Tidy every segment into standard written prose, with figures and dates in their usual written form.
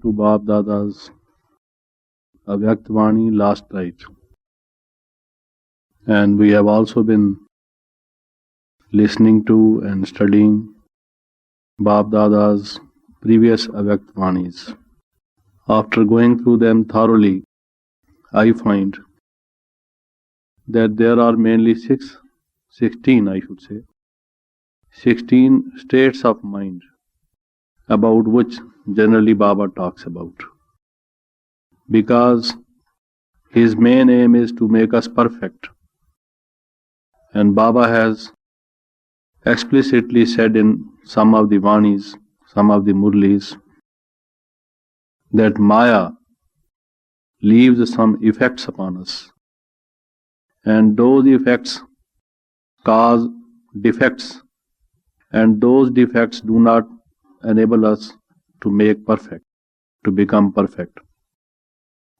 to Bab Dada's Avyaktavani last night, and we have also been listening to and studying Bab Dada's previous Avyaktavanis. After going through them thoroughly, I find that there are mainly 16 states of mind about which generally Baba talks about. Because his main aim is to make us perfect. And Baba has explicitly said in some of the Vanis, some of the Murlis, that Maya leaves some effects upon us. And those effects cause defects. And those defects do not enable us to make perfect, to become perfect.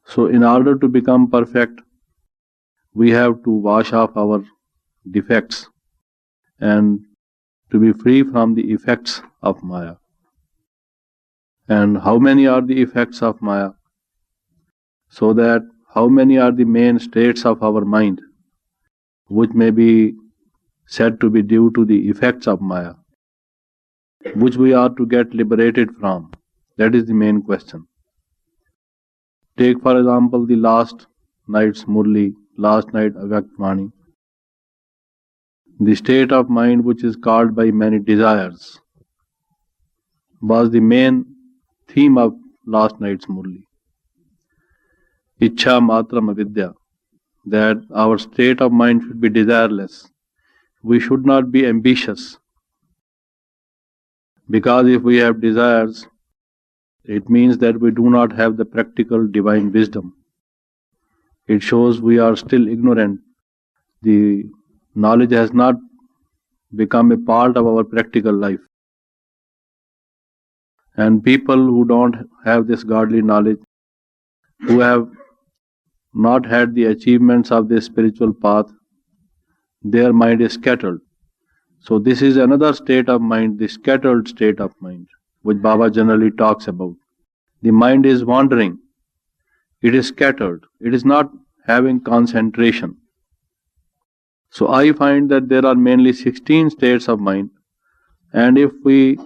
So in order to become perfect, we have to wash off our defects and to be free from the effects of Maya. And how many are the effects of Maya? So that how many are the main states of our mind which may be said to be due to the effects of Maya, which we are to get liberated from? That is the main question. Take for example the last night's Murli, last night Avyaktavani. The state of mind which is called by many desires was the main theme of last night's Murli. Ichha matram avidya, that our state of mind should be desireless. We should not be ambitious. Because if we have desires, it means that we do not have the practical divine wisdom. It shows we are still ignorant. The knowledge has not become a part of our practical life. And people who don't have this godly knowledge, who have not had the achievements of this spiritual path, their mind is scattered. So this is another state of mind, the scattered state of mind, which Baba generally talks about. The mind is wandering. It is scattered. It is not having concentration. So I find that there are mainly 16 states of mind. And if we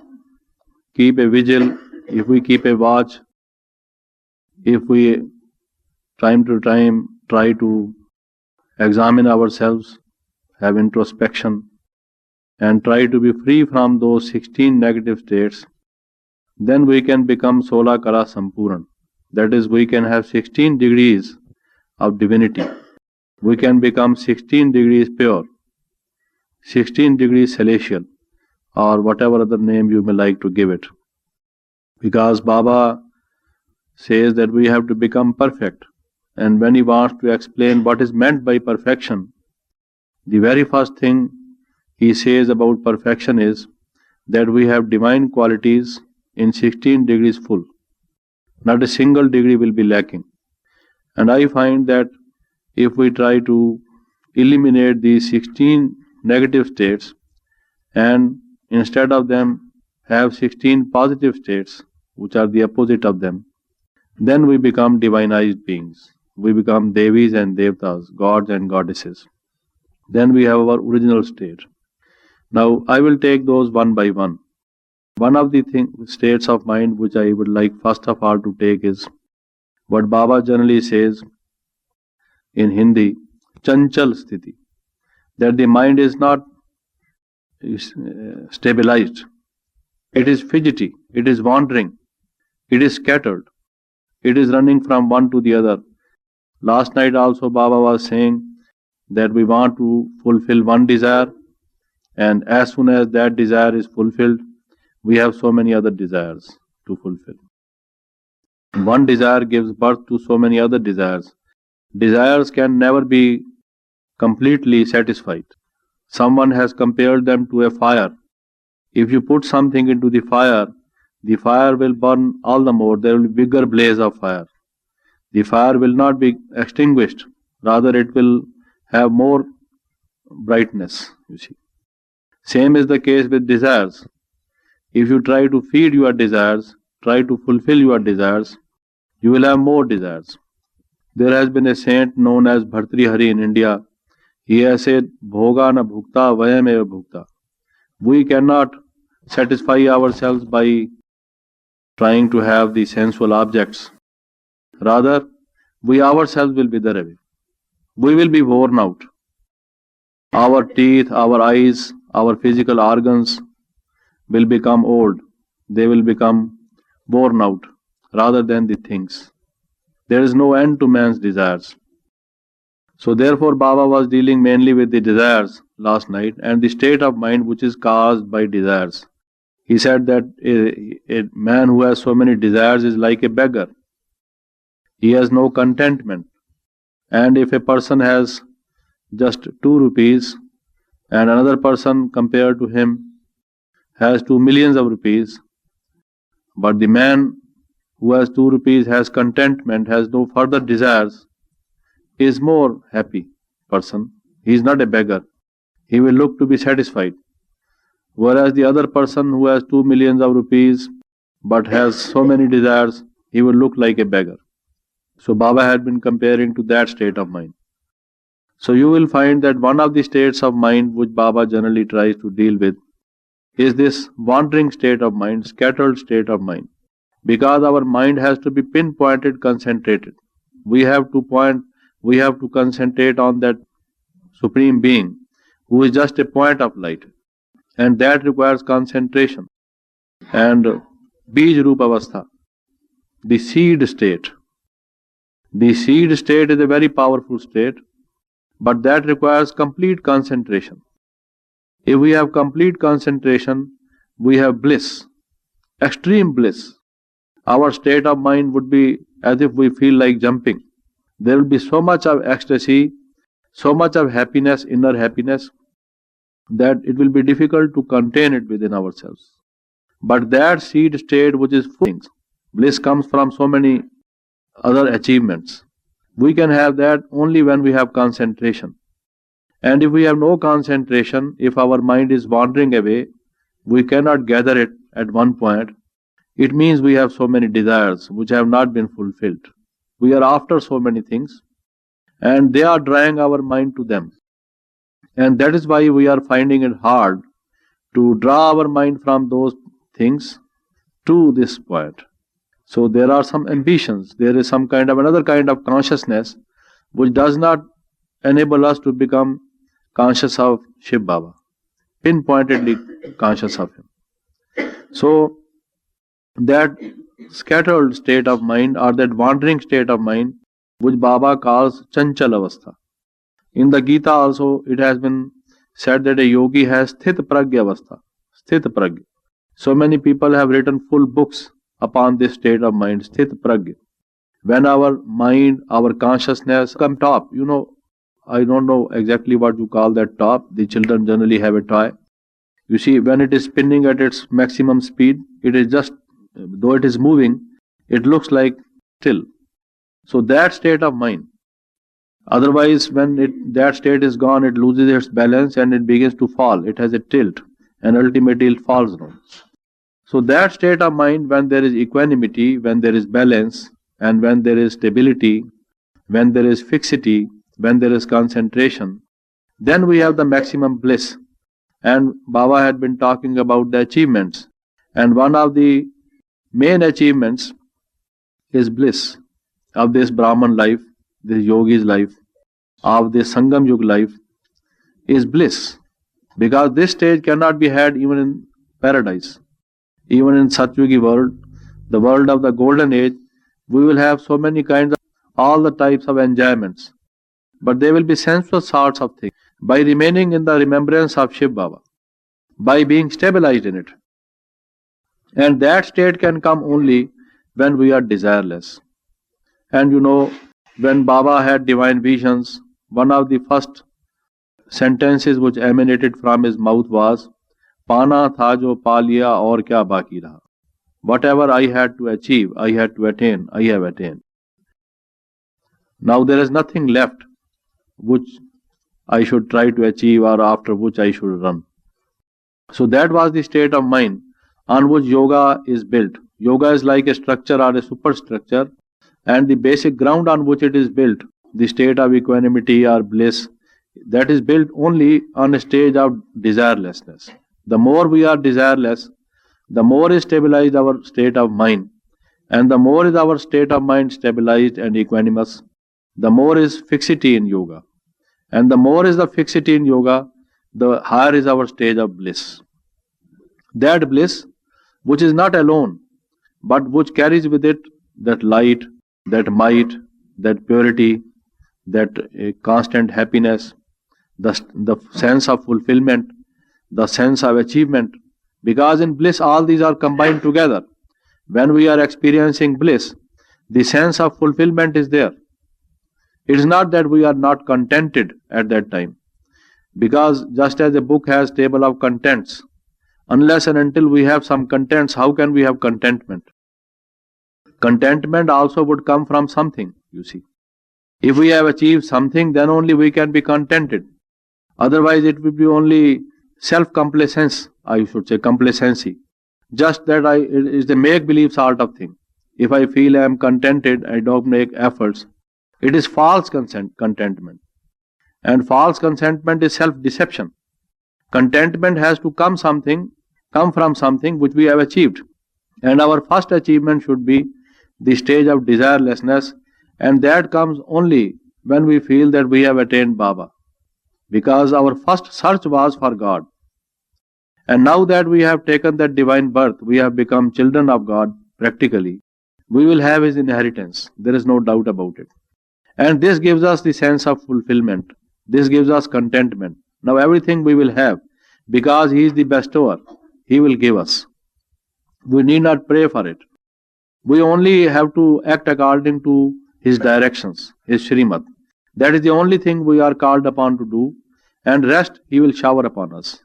keep a vigil, if we keep a watch, if we time to time try to examine ourselves, have introspection, and try to be free from those 16 negative states, then we can become Sola Kara Sampuran. That is, we can have 16 degrees of divinity. We can become 16 degrees pure, 16 degrees celestial, or whatever other name you may like to give it. Because Baba says that we have to become perfect. And when he wants to explain what is meant by perfection, the very first thing he says about perfection is that we have divine qualities in 16 degrees full. Not a single degree will be lacking. And I find that if we try to eliminate these 16 negative states and instead of them have 16 positive states, which are the opposite of them, then we become divinized beings. We become Devis and Devtas, gods and goddesses. Then we have our original state. Now I will take those one by one. One of the states of mind which I would like first of all to take is what Baba generally says in Hindi, chanchal sthiti, that the mind is not stabilized. It is fidgety, it is wandering, it is scattered, it is running from one to the other. Last night also Baba was saying that we want to fulfill one desire, and as soon as that desire is fulfilled, we have so many other desires to fulfill. One desire gives birth to so many other desires. Desires can never be completely satisfied. Someone has compared them to a fire. If you put something into the fire will burn all the more. There will be bigger blaze of fire. The fire will not be extinguished. Rather, it will have more brightness, you see. Same is the case with desires. If you try to feed your desires, try to fulfill your desires, you will have more desires. There has been a saint known as Bhartrihari in India. He has said, Bhoga na bhukta vayam eva bhukta. We cannot satisfy ourselves by trying to have the sensual objects. Rather, we ourselves will be there. We will be worn out. Our teeth, our eyes, our physical organs will become old. They will become worn out rather than the things. There is no end to man's desires. So therefore Baba was dealing mainly with the desires last night and the state of mind which is caused by desires. He said that a man who has so many desires is like a beggar. He has no contentment. And if a person has just 2 rupees and another person compared to him has 2 millions of rupees, but the man who has 2 rupees has contentment, has no further desires, is more happy person. He is not a beggar. He will look to be satisfied. Whereas the other person who has 2 millions of rupees but has so many desires, he will look like a beggar. So Baba had been comparing to that state of mind. So you will find that one of the states of mind which Baba generally tries to deal with is this wandering state of mind, scattered state of mind. Because our mind has to be pinpointed, concentrated. We have to concentrate on that Supreme Being who is just a point of light. And that requires concentration. And Bij Rupa Avastha, the seed state. The seed state is a very powerful state, but that requires complete concentration. If we have complete concentration, we have bliss, extreme bliss. Our state of mind would be as if we feel like jumping. There will be so much of ecstasy, so much of happiness, inner happiness, that it will be difficult to contain it within ourselves. But that seed state which is full of things, bliss comes from so many other achievements. We can have that only when we have concentration. And if we have no concentration, if our mind is wandering away, we cannot gather it at one point. It means we have so many desires which have not been fulfilled. We are after so many things and they are drawing our mind to them. And that is why we are finding it hard to draw our mind from those things to this point. So there are some ambitions, there is some kind of another kind of consciousness which does not enable us to become conscious of Shiv Baba, pinpointedly conscious of him. So that scattered state of mind or that wandering state of mind which Baba calls Chanchal Avastha. In the Gita also it has been said that a yogi has Sthit Pragya Avastha, Sthit Pragya. So many people have written full books upon this state of mind, Sthit Pragya. When our mind, our consciousness come top, I don't know exactly what you call that top. The children generally have a toy. You see, when it is spinning at its maximum speed, it is just, though it is moving, it looks like still. So that state of mind. Otherwise, when that state is gone, it loses its balance and it begins to fall. It has a tilt and ultimately it falls down. So that state of mind, when there is equanimity, when there is balance, and when there is stability, when there is fixity, when there is concentration, then we have the maximum bliss. And Baba had been talking about the achievements. And one of the main achievements is bliss of this Brahman life, this yogi's life, of this Sangam Yug life, is bliss. Because this stage cannot be had even in paradise. Even in Satyugi world, the world of the golden age, we will have so many kinds of, all the types of enjoyments. But they will be sensual sorts of things. By remaining in the remembrance of Shiv Baba, by being stabilized in it. And that state can come only when we are desireless. And when Baba had divine visions, one of the first sentences which emanated from his mouth was, Pana tha jo pa liya aur kya baki raha. Whatever I had to achieve, I had to attain, I have attained. Now there is nothing left which I should try to achieve or after which I should run. So that was the state of mind on which yoga is built. Yoga is like a structure or a superstructure, and the basic ground on which it is built, the state of equanimity or bliss, that is built only on a stage of desirelessness. The more we are desireless, the more is stabilized our state of mind, and the more is our state of mind stabilized and equanimous, the more is fixity in yoga. And the more is the fixity in yoga, the higher is our stage of bliss. That bliss, which is not alone, but which carries with it that light, that might, that purity, that constant happiness, the sense of fulfillment, the sense of achievement. Because in bliss, all these are combined together. When we are experiencing bliss, the sense of fulfillment is there. It is not that we are not contented at that time. Because just as a book has table of contents, unless and until we have some contents, how can we have contentment? Contentment also would come from something, you see. If we have achieved something, then only we can be contented. Otherwise, it will be only self-complacence, I should say, complacency. Just that it is the make-believe sort of thing. If I feel I am contented, I don't make efforts. It is false contentment. And false contentment is self-deception. Contentment has to come from something which we have achieved. And our first achievement should be the stage of desirelessness, and that comes only when we feel that we have attained Baba. Because our first search was for God. And now that we have taken that divine birth, we have become children of God practically. We will have His inheritance. There is no doubt about it. And this gives us the sense of fulfillment. This gives us contentment. Now everything we will have, because He is the bestower, He will give us. We need not pray for it. We only have to act according to His directions, His Shrimad. That is the only thing we are called upon to do, and rest He will shower upon us.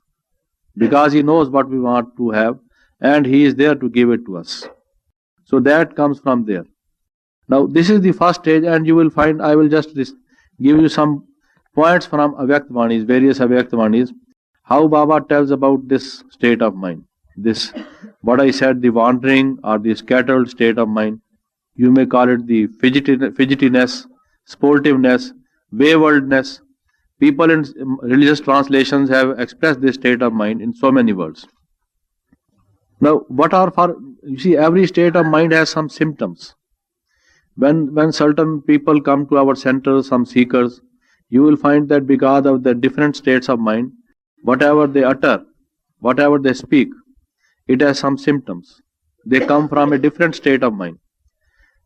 Because He knows what we want to have, and He is there to give it to us. So that comes from there. Now this is the first stage, and you will find, I will just give you some points from Avyaktvanis, various Avyaktvanis, how Baba tells about this state of mind. This, what I said, the wandering or the scattered state of mind. You may call it the fidgetiness, sportiveness, waywardness. People in religious translations have expressed this state of mind in so many words. Now, you see, every state of mind has some symptoms. When certain people come to our center, some seekers, you will find that because of the different states of mind, whatever they utter, whatever they speak, it has some symptoms. They come from a different state of mind.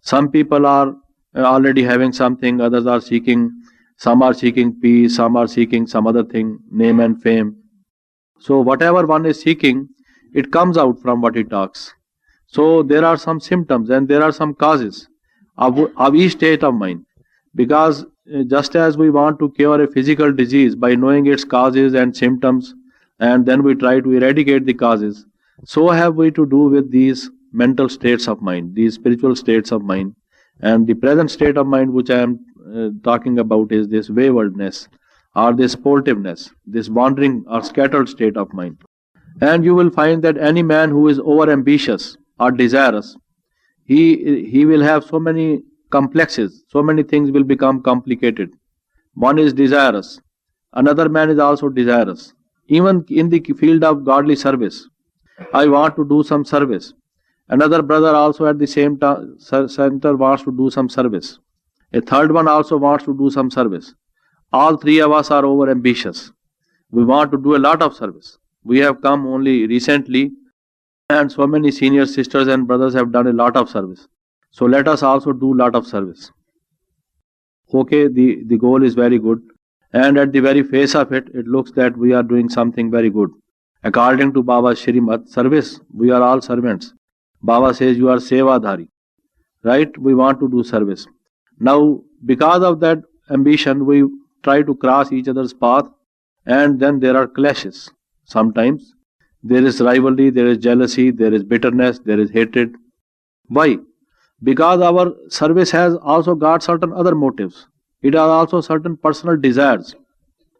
Some people are already having something, others are seeking, some are seeking peace, some are seeking some other thing, name and fame. So whatever one is seeking, it comes out from what he talks. So there are some symptoms and there are some causes of each state of mind. Because just as we want to cure a physical disease by knowing its causes and symptoms, and then we try to eradicate the causes, so have we to do with these mental states of mind, these spiritual states of mind. And the present state of mind which I am talking about is this waywardness or this sportiveness, this wandering or scattered state of mind. And you will find that any man who is over ambitious or desirous, he will have so many complexes, so many things will become complicated. One is desirous, another man is also desirous. Even in the field of godly service, I want to do some service. Another brother also at the same center wants to do some service. A third one also wants to do some service. All three of us are over ambitious. We want to do a lot of service. We have come only recently, and so many senior sisters and brothers have done a lot of service. So let us also do a lot of service. Okay, the goal is very good. And at the very face of it, it looks that we are doing something very good. According to Baba's Shrimad, service, we are all servants. Baba says you are sevadhari. Right? We want to do service. Now, because of that ambition, we try to cross each other's path, and then there are clashes. Sometimes there is rivalry, there is jealousy, there is bitterness, there is hatred. Why? Because our service has also got certain other motives. It has also certain personal desires.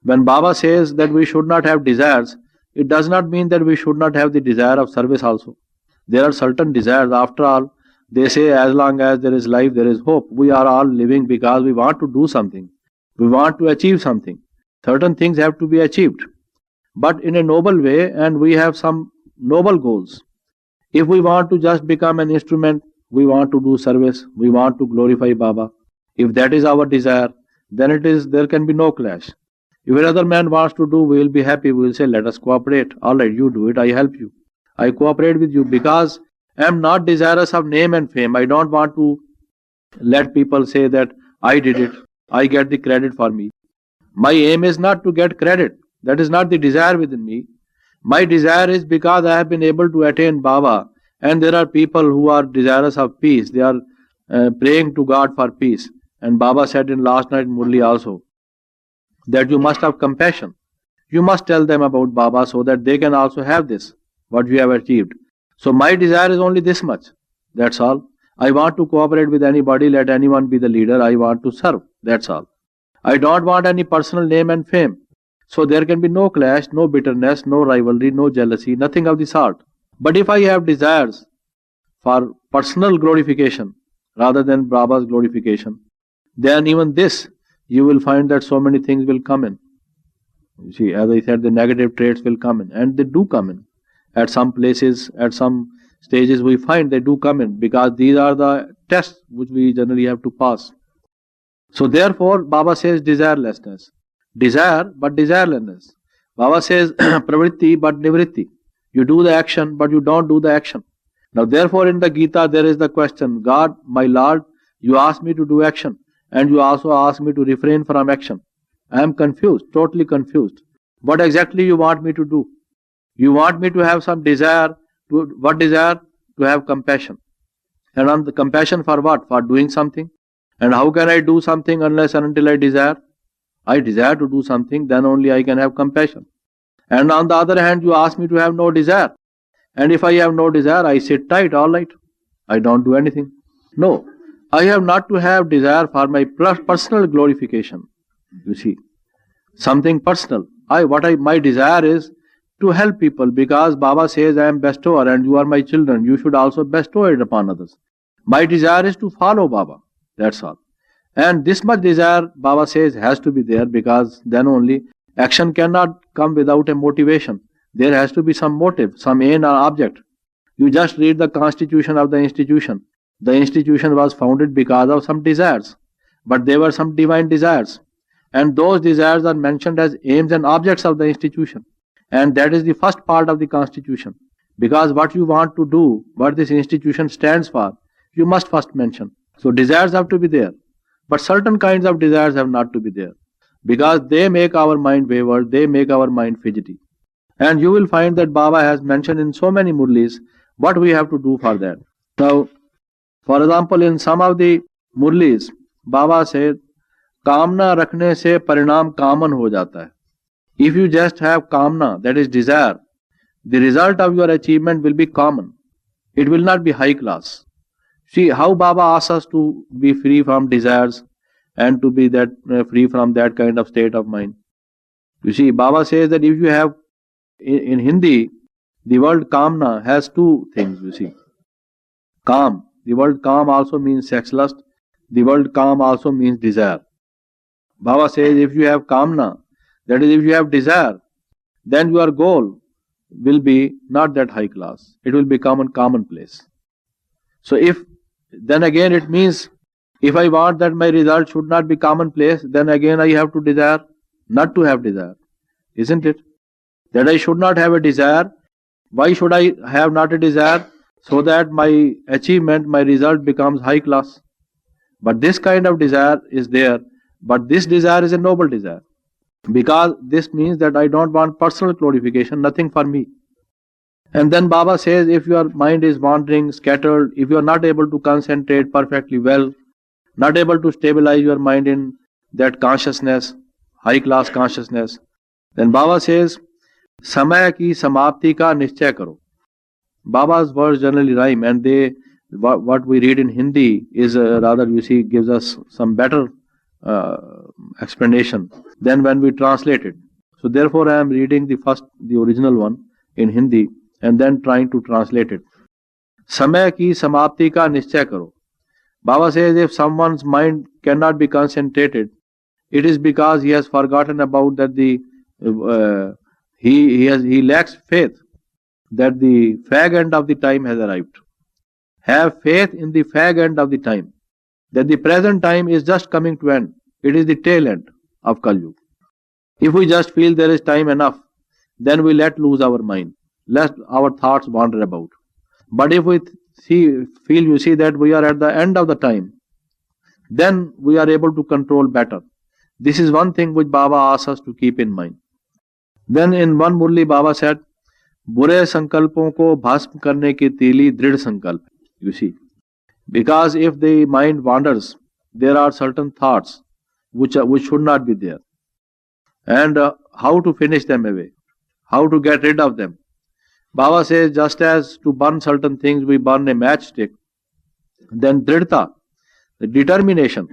When Baba says that we should not have desires, it does not mean that we should not have the desire of service also. There are certain desires. After all, they say as long as there is life, there is hope. We are all living because we want to do something. We want to achieve something. Certain things have to be achieved, but in a noble way, and we have some noble goals. If we want to just become an instrument, we want to do service, we want to glorify Baba. If that is our desire, then it is there can be no clash. If another man wants to do, we will be happy. We will say, let us cooperate. All right, you do it. I help you. I cooperate with you because I am not desirous of name and fame. I don't want to let people say that I did it. I get the credit for me. My aim is not to get credit. That is not the desire within me. My desire is because I have been able to attain Baba, and there are people who are desirous of peace. They are praying to God for peace. And Baba said in last night murli also that you must have compassion. You must tell them about Baba so that they can also have this, what you have achieved. So my desire is only this much. That's all. I want to cooperate with anybody, let anyone be the leader. I want to serve. That's all. I don't want any personal name and fame. So there can be no clash, no bitterness, no rivalry, no jealousy, nothing of the sort. But if I have desires for personal glorification rather than Baba's glorification, then even this, you will find that so many things will come in. You see, as I said, the negative traits will come in, and they do come in. At some places, at some stages, we find they do come in because these are the tests which we generally have to pass. So therefore, Baba says desirelessness. Desire but desirelessness. Baba says pravritti but nivritti. You do the action but you don't do the action. Now therefore in the Gita there is the question, God, my Lord, you asked me to do action and you also asked me to refrain from action. I am confused, totally confused. What exactly you want me to do? You want me to have some desire. What desire? To have compassion. And on the compassion for what? For doing something. And how can I do something unless and until I desire? I desire to do something, then only I can have compassion. And on the other hand, you ask me to have no desire. And if I have no desire, I sit tight, all right. I don't do anything. No, I have not to have desire for my personal glorification. You see, something personal. My desire is to help people because Baba says I am bestower and you are my children. You should also bestow it upon others. My desire is to follow Baba. That's all. And this much desire, Baba says, has to be there because then only action cannot come without a motivation. There has to be some motive, some aim or object. You just read the constitution of the institution. The institution was founded because of some desires, but they were some divine desires. And those desires are mentioned as aims and objects of the institution. And that is the first part of the constitution. Because what you want to do, what this institution stands for, you must first mention. So desires have to be there. But certain kinds of desires have not to be there. Because they make our mind wayward, they make our mind fidgety. And you will find that Baba has mentioned in so many murlis what we have to do for that. Now, for example, in some of the murlis, Baba said, Kamna rakhne se parinam kaman ho jata hai. If you just have kamna, that is desire, the result of your achievement will be common. It will not be high class. See how Baba asks us to be free from desires and to be that free from that kind of state of mind. You see, Baba says that if you have in Hindi, the word kamna has two things. You see, kam. The word kam also means sex lust. The word kam also means desire. Baba says if you have kamna, that is, if you have desire, then your goal will be not that high class. It will become a commonplace. So then again it means if I want that my result should not be commonplace, then again I have to desire not to have desire. Isn't it? That I should not have a desire. Why should I have not a desire? So that my achievement, my result becomes high class. But this kind of desire is there. But this desire is a noble desire. Because this means that I don't want personal glorification, nothing for me. And then Baba says if your mind is wandering, scattered, if you are not able to concentrate perfectly well, not able to stabilize your mind in that consciousness, high class consciousness, then Baba says, Samaya ki samapti ka nischay karo. Baba's words generally rhyme and what we read in Hindi is rather, you see, gives us some better explanation than when we translate it. So therefore I am reading the original one in Hindi and then trying to translate it. समय की समाप्ति का निश्चय करो. Baba says if someone's mind cannot be concentrated, it is because he has forgotten about that he lacks faith that the fag end of the time has arrived. Have faith in the fag end of the time, that the present time is just coming to end. It is the tail end of Kali Yuga. If we just feel there is time enough, then we let loose our mind, let our thoughts wander about. But if we feel that we are at the end of the time, then we are able to control better. This is one thing which Baba asks us to keep in mind. Then in one Murli, Baba said, बुरे संकल्पों को भस्म करने की तीली दृढ़ संकल्प. You see, because if the mind wanders, there are certain thoughts which should not be there, and how to finish them away, how to get rid of them. Baba says, just as to burn certain things we burn a matchstick, then dridhta, the determination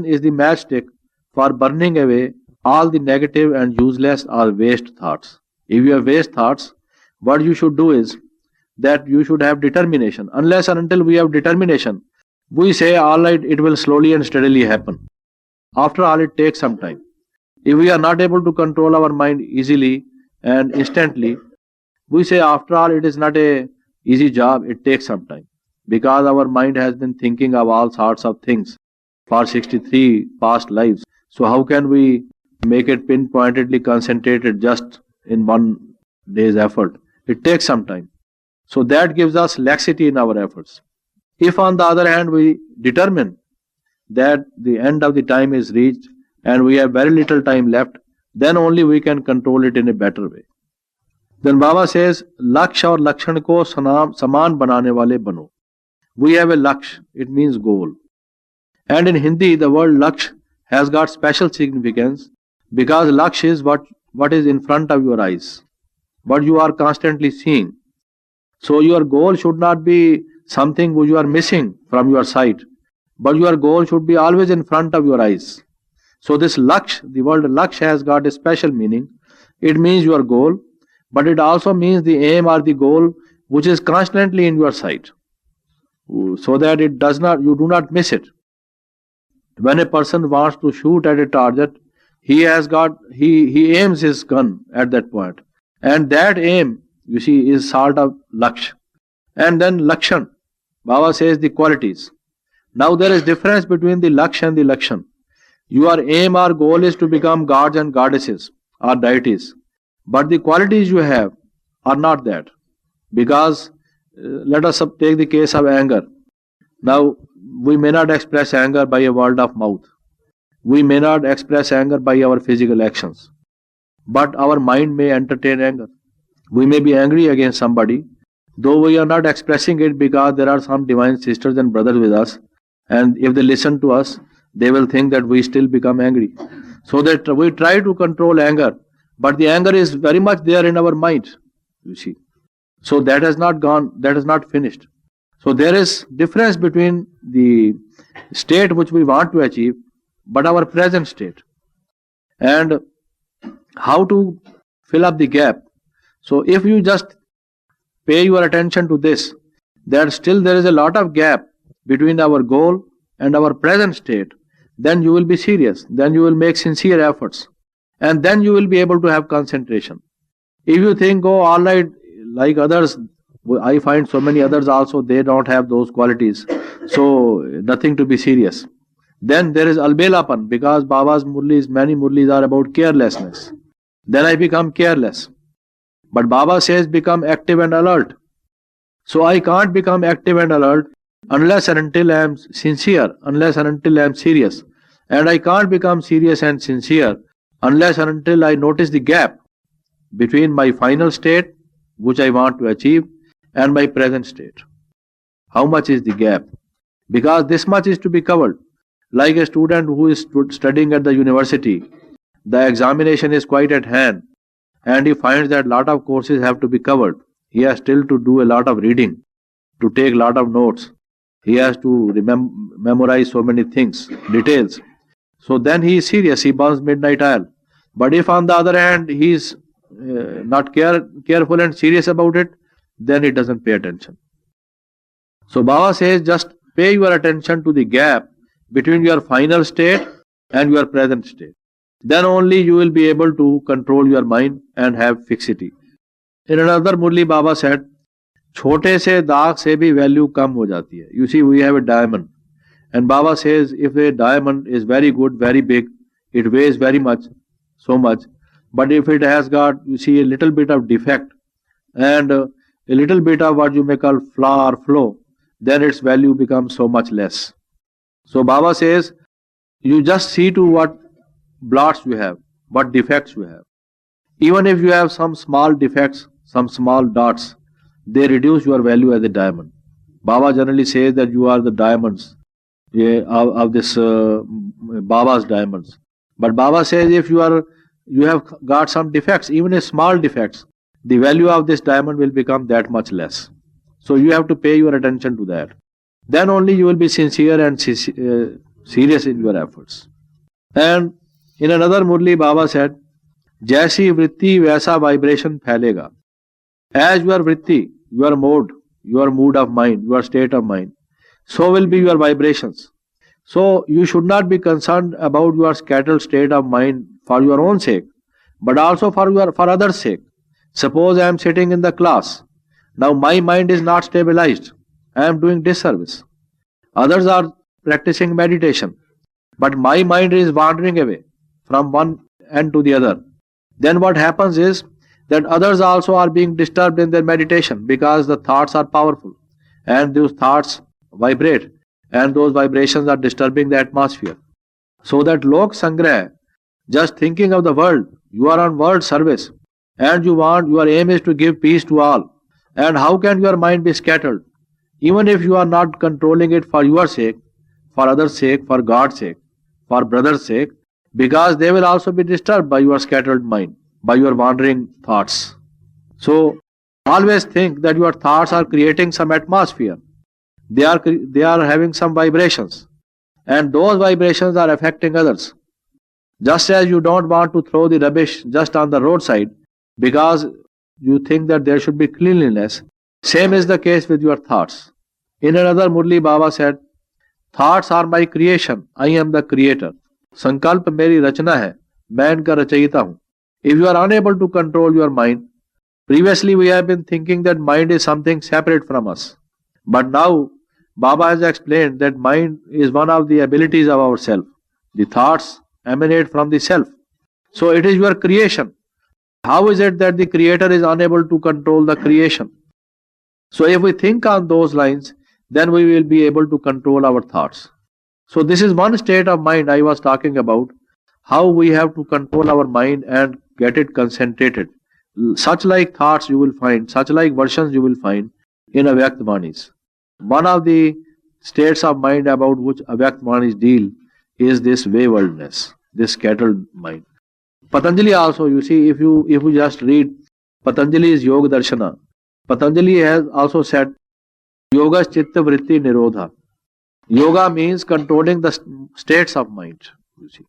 is the matchstick for burning away all the negative and useless or waste thoughts. If you have waste thoughts, what you should do is that you should have determination. Unless and until we have determination, we say, all right, it will slowly and steadily happen. After all, it takes some time. If we are not able to control our mind easily and instantly, we say, after all, it is not a easy job, it takes some time. Because our mind has been thinking of all sorts of things for 63 past lives. So how can we make it pinpointedly concentrated just in one day's effort? It takes some time. So that gives us laxity in our efforts. If on the other hand we determine that the end of the time is reached and we have very little time left, then only we can control it in a better way. Then Baba says, Laksh aur Lakshan ko saman banane wale bano. We have a Laksh, it means goal. And in Hindi, the word Laksh has got special significance because Laksh is what is in front of your eyes, what you are constantly seeing. So your goal should not be something which you are missing from your sight, but your goal should be always in front of your eyes. So this Laksh, the word Laksh has got a special meaning. It means your goal, but it also means the aim or the goal which is constantly in your sight, so that you do not miss it. When a person wants to shoot at a target, he aims his gun at that point, and that aim, you see, is sort of Laksh. And then Lakshan, Baba says the qualities. Now there is difference between the Laksh and the Lakshan. Your aim or goal is to become gods and goddesses or deities, but the qualities you have are not that. Because let us take the case of anger. Now we may not express anger by a word of mouth. We may not express anger by our physical actions, but our mind may entertain anger. We may be angry against somebody, though we are not expressing it because there are some divine sisters and brothers with us, and if they listen to us, they will think that we still become angry. So that we try to control anger, but the anger is very much there in our mind, you see. So that has not gone, that is not finished. So there is difference between the state which we want to achieve, but our present state. And how to fill up the gap. So if you just pay your attention to this, that still there is a lot of gap between our goal and our present state, then you will be serious, then you will make sincere efforts, and then you will be able to have concentration. If you think, oh, all right, like others, I find so many others also, they don't have those qualities, so nothing to be serious. Then there is albelapan, because Baba's murlis, many murlis are about carelessness. Then I become careless. But Baba says become active and alert. So I can't become active and alert unless and until I am sincere, unless and until I am serious. And I can't become serious and sincere unless and until I notice the gap between my final state, which I want to achieve, and my present state. How much is the gap? Because this much is to be covered. Like a student who is studying at the university, the examination is quite at hand, and he finds that lot of courses have to be covered. He has still to do a lot of reading, to take lot of notes. He has to memorize so many things, details. So then he is serious, he burns midnight oil. But if on the other hand he is not careful and serious about it, then it doesn't pay attention. So Baba says just pay your attention to the gap between your final state and your present state. Then only you will be able to control your mind and have fixity. In another Murli, Baba said, छोटे से दाग से भी value कम हो जाती है. You see, we have a diamond. And Baba says, if a diamond is very good, very big, it weighs very much, so much. But if it has got, you see, a little bit of defect and a little bit of what you may call flaw or flaw, then its value becomes so much less. So Baba says, you just see to what blots you have, what defects you have. Even if you have some small defects, some small dots, they reduce your value as a diamond. Baba generally says that you are the diamonds of this Baba's diamonds. But Baba says if you have got some defects, even a small defects, the value of this diamond will become that much less. So you have to pay your attention to that. Then only you will be sincere and serious in your efforts. And in another Murli, Baba said, जैसी वृत्ति वैसा vibration फैलेगा. As your vritti, your mood of mind, your state of mind, so will be your vibrations. So you should not be concerned about your scattered state of mind for your own sake, but also for others' sake. Suppose I am sitting in the class. Now my mind is not stabilized. I am doing disservice. Others are practicing meditation, but my mind is wandering away from one end to the other. Then what happens is that others also are being disturbed in their meditation because the thoughts are powerful and those thoughts vibrate and those vibrations are disturbing the atmosphere. So that lok sangrah, just thinking of the world, you are on world service and your aim is to give peace to all. And how can your mind be scattered? Even if you are not controlling it for your sake, for others' sake, for God's sake, for brothers' sake, because they will also be disturbed by your scattered mind, by your wandering thoughts. So always think that your thoughts are creating some atmosphere. They are having some vibrations, and those vibrations are affecting others. Just as you don't want to throw the rubbish just on the roadside because you think that there should be cleanliness, same is the case with your thoughts. In another Murli, Baba said, thoughts are my creation, I am the creator. संकल्प मेरी रचना है, मैं इनका रचयिता हूँ. If you are unable to control your mind, previously we have been thinking that mind is something separate from us. But now Baba has explained that mind is one of the abilities of our self. The thoughts emanate from the self. So it is your creation. How is it that the creator is unable to control the creation? So if we think on those lines, then we will be able to control our thoughts. So this is one state of mind I was talking about, how we have to control our mind and get it concentrated. Such like thoughts you will find, such like versions you will find in Avyakt Vanis. One of the states of mind about which Avyakt Vanis deal is this waywardness, this scattered mind. Patanjali also, you see, if you just read Patanjali's Yoga Darshana, Patanjali has also said, Yoga Chitta Vritti Nirodha. Yoga means controlling the states of mind, you see.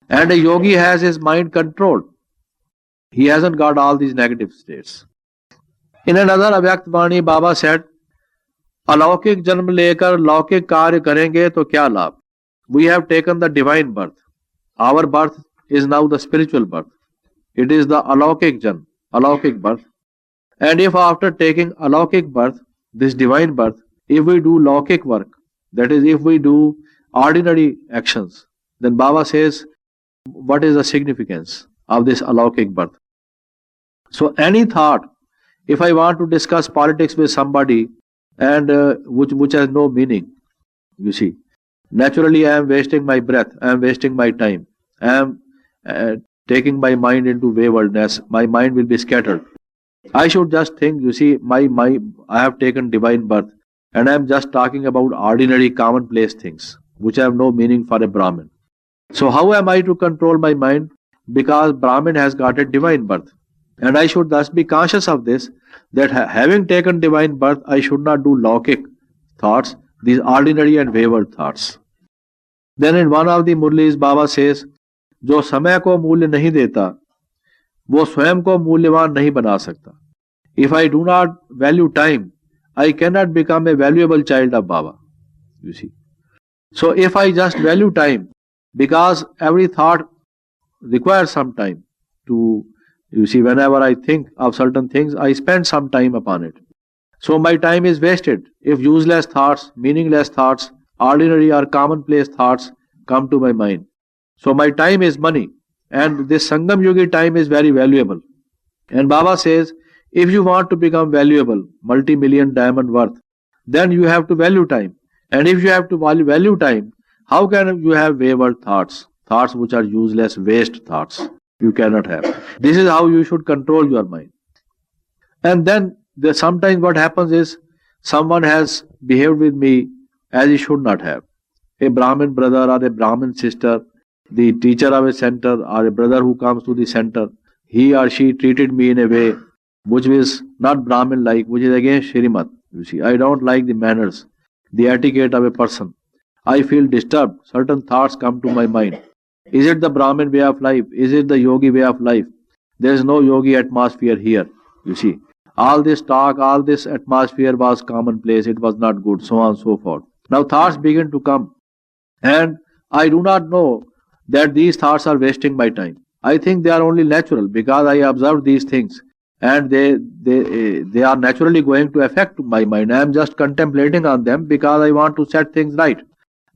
And a yogi has his mind controlled. He hasn't got all these negative states. In another Avyakt Vani, Baba said, अलौकिक जन्म लेकर लौकिक कार्य करेंगे तो क्या लाभ? We have taken the divine birth. Our birth is now the spiritual birth. It is the alaukik jan, alaukik birth. And if after taking alaukik birth, this divine birth, if we do laukik work, that is if we do ordinary actions, then Baba says, what is the significance of this alaukik birth? So any thought, if I want to discuss politics with somebody and which has no meaning, you see, naturally I am wasting my breath, I am wasting my time, I am taking my mind into waywardness, my mind will be scattered. I should just think, you see, I have taken divine birth and I am just talking about ordinary commonplace things which have no meaning for a Brahmin. So how am I to control my mind? Because Brahmin has got a divine birth. And I should thus be conscious of this, that having taken divine birth, I should not do laukik thoughts, these ordinary and wayward thoughts. Then in one of the Murlis, Baba says, जो समय को मूल्य नहीं देता, वो स्वयं को मूल्यवान नहीं बना सकता. If I do not value time, I cannot become a valuable child of Baba. You see. So if I just value time, because every thought requires some time to, you see, whenever I think of certain things, I spend some time upon it. So my time is wasted if useless thoughts, meaningless thoughts, ordinary or commonplace thoughts come to my mind. So my time is money, and this Sangam Yogi time is very valuable. And Baba says, if you want to become valuable, multi-million diamond worth, then you have to value time. And if you have to value time, how can you have wayward thoughts? Thoughts which are useless, waste thoughts. You cannot have. This is how you should control your mind. And then sometimes what happens is someone has behaved with me as he should not have. A Brahmin brother or a Brahmin sister, the teacher of a center or a brother who comes to the center, he or she treated me in a way which is not Brahmin like, which is against Shrimat. You see, I don't like the manners, the etiquette of a person. I feel disturbed. Certain thoughts come to my mind. Is it the Brahmin way of life? Is it the yogi way of life? There is no yogi atmosphere here. You see, all this talk, all this atmosphere was commonplace. It was not good, so on and so forth. Now thoughts begin to come, and I do not know that these thoughts are wasting my time. I think they are only natural because I observed these things, and they are naturally going to affect my mind. I am just contemplating on them because I want to set things right.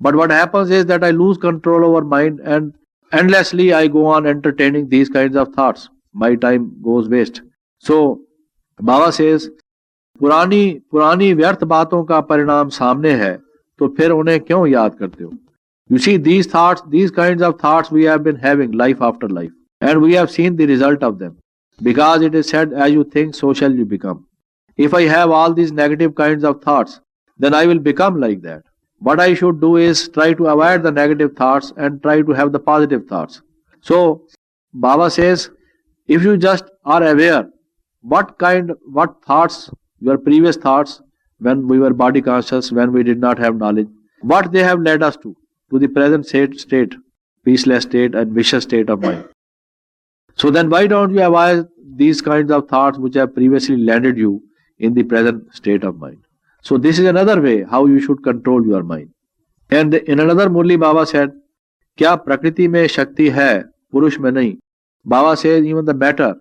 But what happens is that I lose control over mind, and endlessly I go on entertaining these kinds of thoughts. My time goes waste. So Baba says, पुरानी पुरानी व्यर्थ बातों का परिणाम सामने है, तो फिर उन्हें क्यों याद करते हो? You see, these thoughts, these kinds of thoughts we have been having life after life, and we have seen the result of them. Because it is said, as you think, so shall you become. If I have all these negative kinds of thoughts, then I will become like that. What I should do is try to avoid the negative thoughts and try to have the positive thoughts. So, Baba says, if you just are aware what thoughts, your previous thoughts, when we were body conscious, when we did not have knowledge, what they have led us to the present state, peaceless state and vicious state of mind. So then why don't you avoid these kinds of thoughts which have previously landed you in the present state of mind? So this is another way how you should control your mind. And in another murli Baba said, क्या प्रकृति में शक्ति है, पुरुष में नहीं? Baba says even the matter,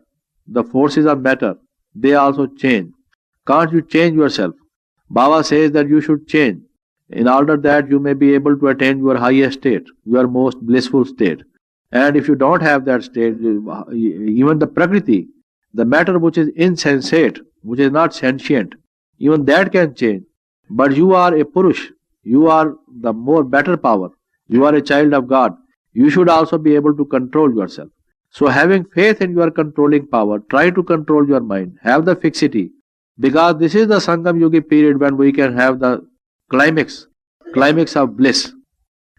the forces of matter, they also change. Can't you change yourself? Baba says that you should change in order that you may be able to attain your highest state, your most blissful state. And if you don't have that state, even the Prakriti, the matter which is insensate, which is not sentient, even that can change. But you are a Purush, you are the more better power, you are a child of God. You should also be able to control yourself. So having faith in your controlling power, try to control your mind, have the fixity, because this is the Sangam Yogi period when we can have the climax of bliss.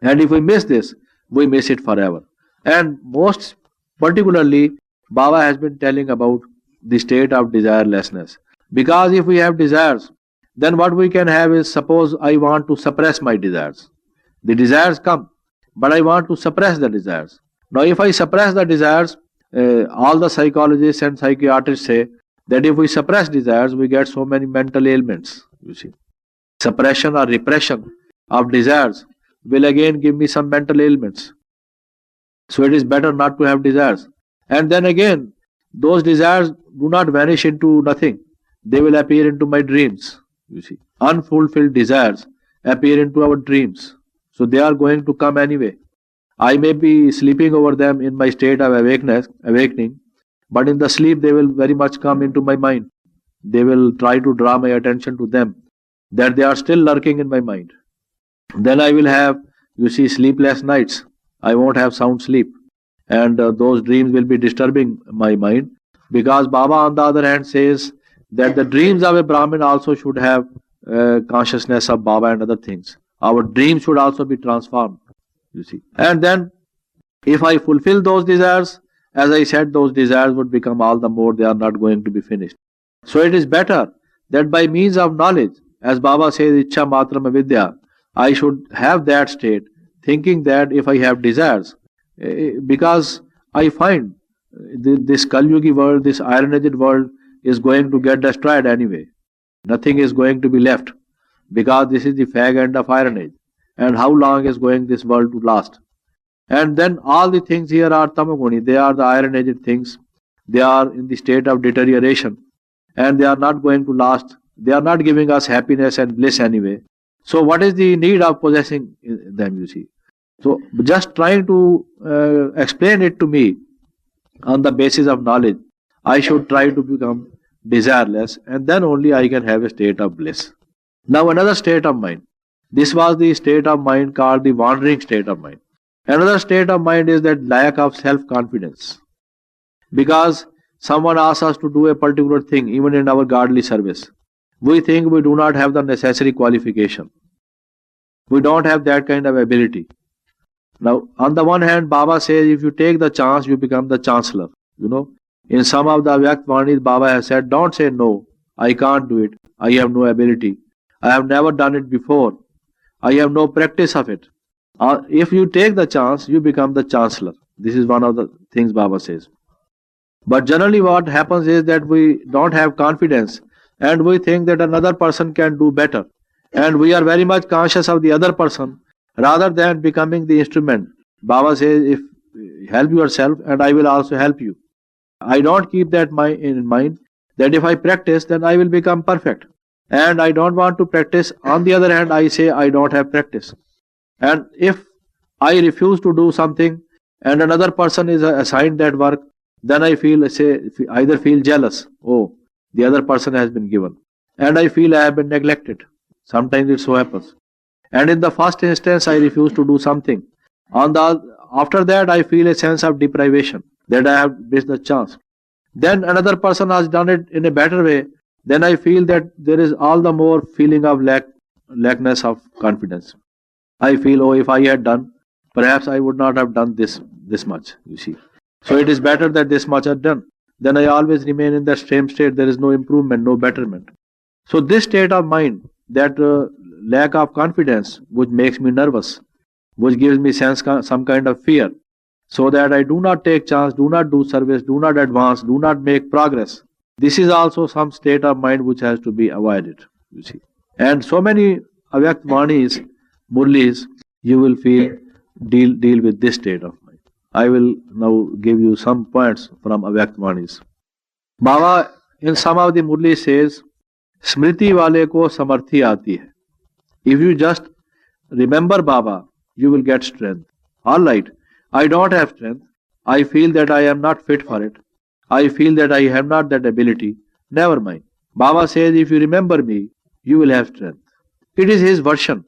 And if we miss this, we miss it forever. And most particularly, Baba has been telling about the state of desirelessness. Because if we have desires, then what we can have is, suppose I want to suppress my desires. The desires come, but I want to suppress the desires. Now if I suppress the desires, all the psychologists and psychiatrists say that if we suppress desires, we get so many mental ailments, you see. Suppression or repression of desires will again give me some mental ailments. So it is better not to have desires. And then again, those desires do not vanish into nothing. They will appear into my dreams, you see. Unfulfilled desires appear into our dreams. So they are going to come anyway. I may be sleeping over them in my state of awakening, but in the sleep they will very much come into my mind. They will try to draw my attention to them, that they are still lurking in my mind. Then I will have, you see, sleepless nights. I won't have sound sleep. And those dreams will be disturbing my mind. Because Baba on the other hand says that the dreams of a Brahmin also should have consciousness of Baba and other things. Our dreams should also be transformed, you see. And then if I fulfill those desires, as I said, those desires would become all the more, they are not going to be finished. So it is better that by means of knowledge, as Baba says, Ichcha Matram Vidya, I should have that state, thinking that if I have desires, because I find this Kal Yugi world, this Iron Aged world, is going to get destroyed anyway. Nothing is going to be left because this is the fag end of Iron Age. And how long is going this world to last? And then all the things here are tamaguni. They are the Iron Age things. They are in the state of deterioration and they are not going to last. They are not giving us happiness and bliss anyway. So what is the need of possessing them, you see? So just trying to explain it to me on the basis of knowledge, I should try to become desireless and then only I can have a state of bliss. Now another state of mind. This was the state of mind called the wandering state of mind. Another state of mind is that lack of self-confidence. Because someone asks us to do a particular thing, even in our godly service, we think we do not have the necessary qualification. We don't have that kind of ability. Now, on the one hand, Baba says if you take the chance, you become the chancellor. You know, in some of the Avyakt Vanis, Baba has said, don't say no, I can't do it, I have no ability, I have never done it before, I have no practice of it. If you take the chance, you become the chancellor. This is one of the things Baba says. But generally what happens is that we don't have confidence and we think that another person can do better. And we are very much conscious of the other person rather than becoming the instrument. Baba says, if help yourself and I will also help you. I don't keep that in mind that if I practice, then I will become perfect. And I don't want to practice. On the other hand, I say I don't have practice. And if I refuse to do something and another person is assigned that work, then I either feel jealous. Oh, the other person has been given. And I feel I have been neglected. Sometimes it so happens. And in the first instance, I refuse to do something. After that, I feel a sense of deprivation that I have missed the chance. Then another person has done it in a better way. Then I feel that there is all the more feeling of lackness of confidence. I feel, oh, if I had done, perhaps I would not have done this much, you see. So it is better that this much are done. Then I always remain in that same state. There is no improvement, no betterment. So this state of mind, that lack of confidence, which makes me nervous, which gives me some kind of fear, so that I do not take chance, do not do service, do not advance, do not make progress. This is also some state of mind which has to be avoided, you see. And so many Avyakt Vanis, murlis, you will feel deal with this state of mind. I will now give you some points from Avyakt Vanis. Baba in some of the murlis says, Smriti wale ko samarthi aati hai. If you just remember Baba, you will get strength. All right, I don't have strength. I feel that I am not fit for it. I feel that I have not that ability. Never mind. Baba says, if you remember me, you will have strength. It is his version.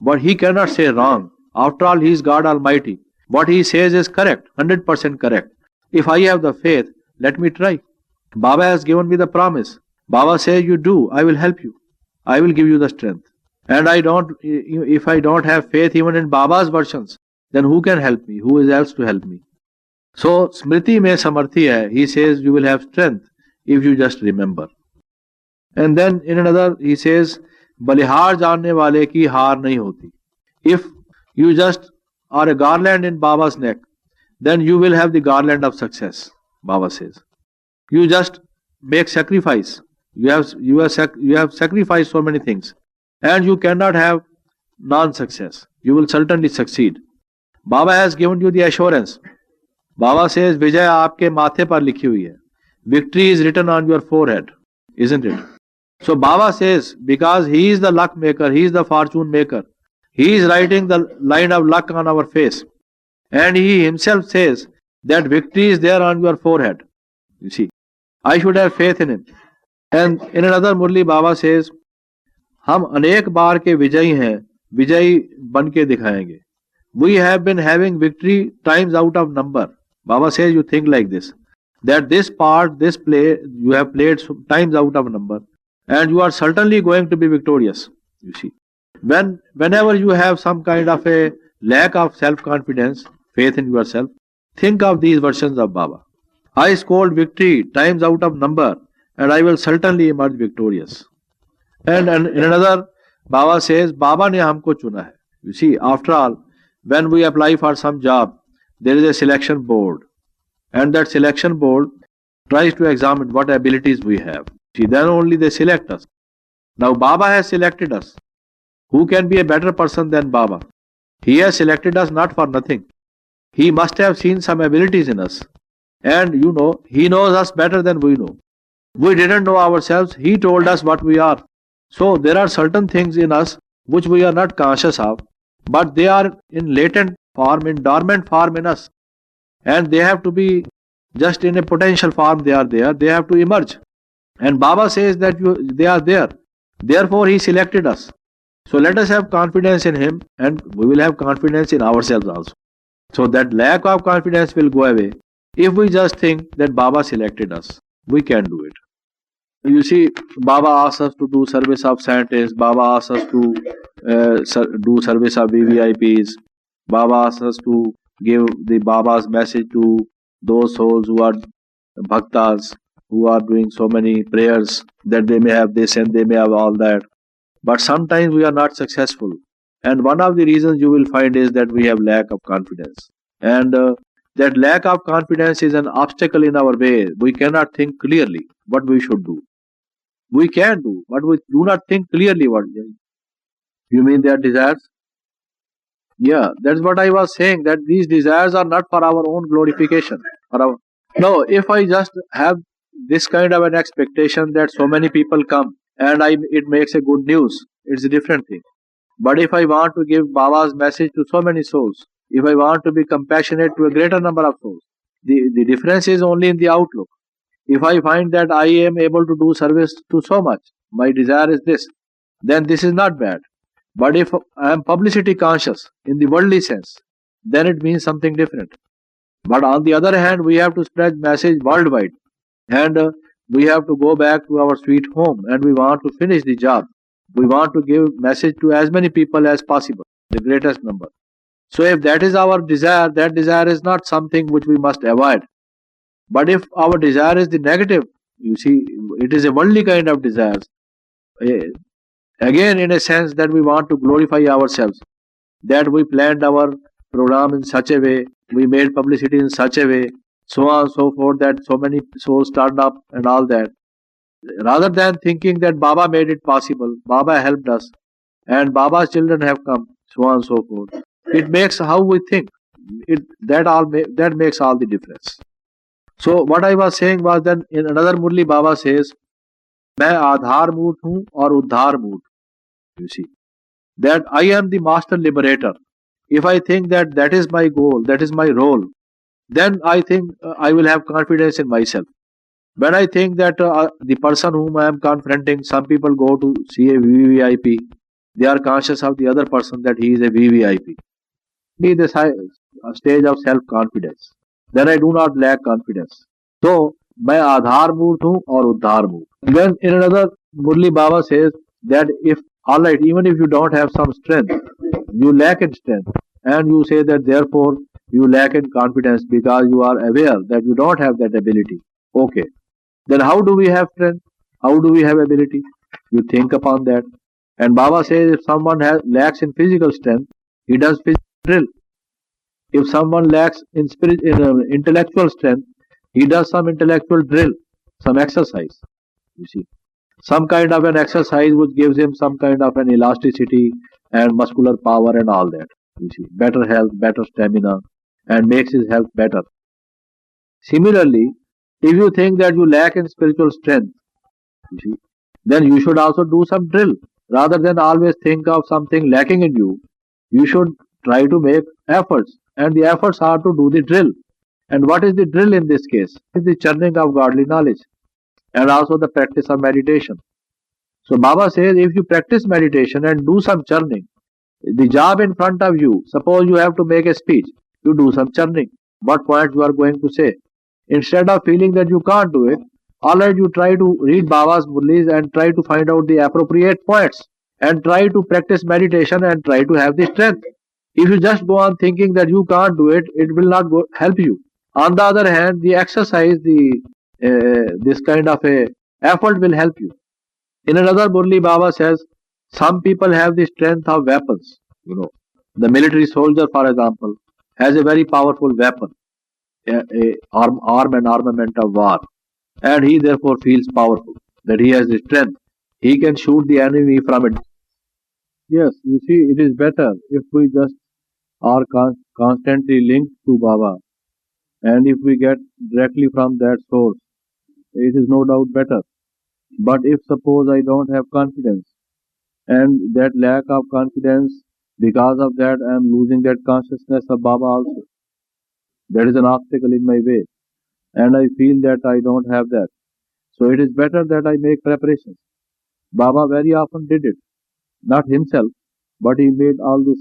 But he cannot say wrong. After all, he is God Almighty. What he says is correct, 100% correct. If I have the faith, let me try. Baba has given me the promise. Baba says, you do, I will help you. I will give you the strength. And if I don't have faith even in Baba's versions, then who can help me? Who is else to help me? So, Smriti mein samarthi hai. He says, you will have strength if you just remember. And then in another, he says, balihar jaanne wale ki haar nahi hoti. If you just are a garland in Baba's neck, then you will have the garland of success, Baba says. You just make sacrifice. You have sacrificed so many things. And you cannot have non-success. You will certainly succeed. Baba has given you the assurance. Baba says, Vijay aapke mathe par likhi hui hai. Victory is written on your forehead, isn't it? So Baba says, because he is the luck maker, he is the fortune maker, he is writing the line of luck on our face. And he himself says that victory is there on your forehead. You see, I should have faith in him. And in another Murli, Baba says, हम अनेक बार के विजयी हैं, विजयी बन के दिखाएंगे. We have been having victory times out of number. Baba says, you think like this, that this play, you have played times out of number, and you are certainly going to be victorious. You see, whenever you have some kind of a lack of self-confidence, faith in yourself, think of these versions of Baba. I scored victory times out of number, and I will certainly emerge victorious. And in another, Baba says, Baba ne humko chuna hai. You see, after all, when we apply for some job, there is a selection board. And that selection board tries to examine what abilities we have. See, then only they select us. Now Baba has selected us. Who can be a better person than Baba? He has selected us not for nothing. He must have seen some abilities in us. And he knows us better than we know. We didn't know ourselves. He told us what we are. So there are certain things in us which we are not conscious of, but they are in latent form, in dormant form in us. And they have to be just in a potential form, they are there. They have to emerge. And Baba says that they are there. Therefore, He selected us. So let us have confidence in Him, and we will have confidence in ourselves also. So that lack of confidence will go away if we just think that Baba selected us. We can do it. You see, Baba asks us to do service of scientists. Baba asks us to do service of VVIPs. Baba asks us to give the Baba's message to those souls who are bhaktas, who are doing so many prayers that they may have this and they may have all that. But sometimes we are not successful. And one of the reasons you will find is that we have lack of confidence. And that lack of confidence is an obstacle in our way. We cannot think clearly what we should do. We can do, but we do not think clearly what. You mean their desires? Yeah, that's what I was saying, that these desires are not for our own glorification. No, if I just have this kind of an expectation that so many people come and it makes a good news, it's a different thing. But if I want to give Baba's message to so many souls, if I want to be compassionate to a greater number of souls, the difference is only in the outlook. If I find that I am able to do service to so much, my desire is this, then this is not bad. But if I am publicity conscious in the worldly sense, then it means something different. But on the other hand, we have to spread message worldwide, and we have to go back to our sweet home, and we want to finish the job. We want to give message to as many people as possible, the greatest number. So if that is our desire, that desire is not something which we must avoid. But if our desire is the negative, you see, it is a worldly kind of desires. Again, in a sense that we want to glorify ourselves, that we planned our program in such a way, we made publicity in such a way, so on and so forth, that so many souls turned up and all that. Rather than thinking that Baba made it possible, Baba helped us, and Baba's children have come, so on and so forth. It makes how we think. That makes all the difference. So what I was saying was that in another murli Baba says, मैं आधार मूर्त हूँ और उद्धार मूर्त. You see, that I am the master liberator. If I think that that is my goal, that is my role, then I think I will have confidence in myself. When I think that the person whom I am confronting, some people go to see a VVIP, they are conscious of the other person that he is a VVIP. Be the stage of self-confidence. Then I do not lack confidence. So, मैं आधार मूर्त हूँ और उद्धार मूर्त. Then in another Murli Baba says that if, alright, even if you don't have some strength, you lack in strength, and you say that therefore you lack in confidence because you are aware that you don't have that ability. Okay. Then how do we have strength? How do we have ability? You think upon that. And Baba says if someone lacks in physical strength, he does physical drill. If someone lacks in intellectual strength, he does some intellectual drill, some exercise. You see, some kind of an exercise which gives him some kind of an elasticity and muscular power and all that. You see, better health, better stamina, and makes his health better. Similarly, if you think that you lack in spiritual strength, you see, then you should also do some drill. Rather than always think of something lacking in you, you should try to make efforts. And the efforts are to do the drill. And what is the drill in this case? It is the churning of godly knowledge and also the practice of meditation. So Baba says if you practice meditation and do some churning, the job in front of you, suppose you have to make a speech, you do some churning. What point you are going to say? Instead of feeling that you can't do it, alright, you try to read Baba's murlis and try to find out the appropriate points and try to practice meditation and try to have the strength. If you just go on thinking that you can't do it, it will not help you. On the other hand, the exercise, this kind of a effort will help you. In another Murli, Baba says, some people have the strength of weapons. The military soldier, for example, has a very powerful weapon, arm and armament of war. and he therefore feels powerful, that he has the strength. He can shoot the enemy from a. Yes, you see, it is better if we just are constantly linked to Baba, and if we get directly from that source, it is no doubt better. But if suppose I don't have confidence, and that lack of confidence, because of that, I am losing that consciousness of Baba also. That is an obstacle in my way, and I feel that I don't have that. So it is better that I make preparations. Baba very often did it, not himself, but he made all this,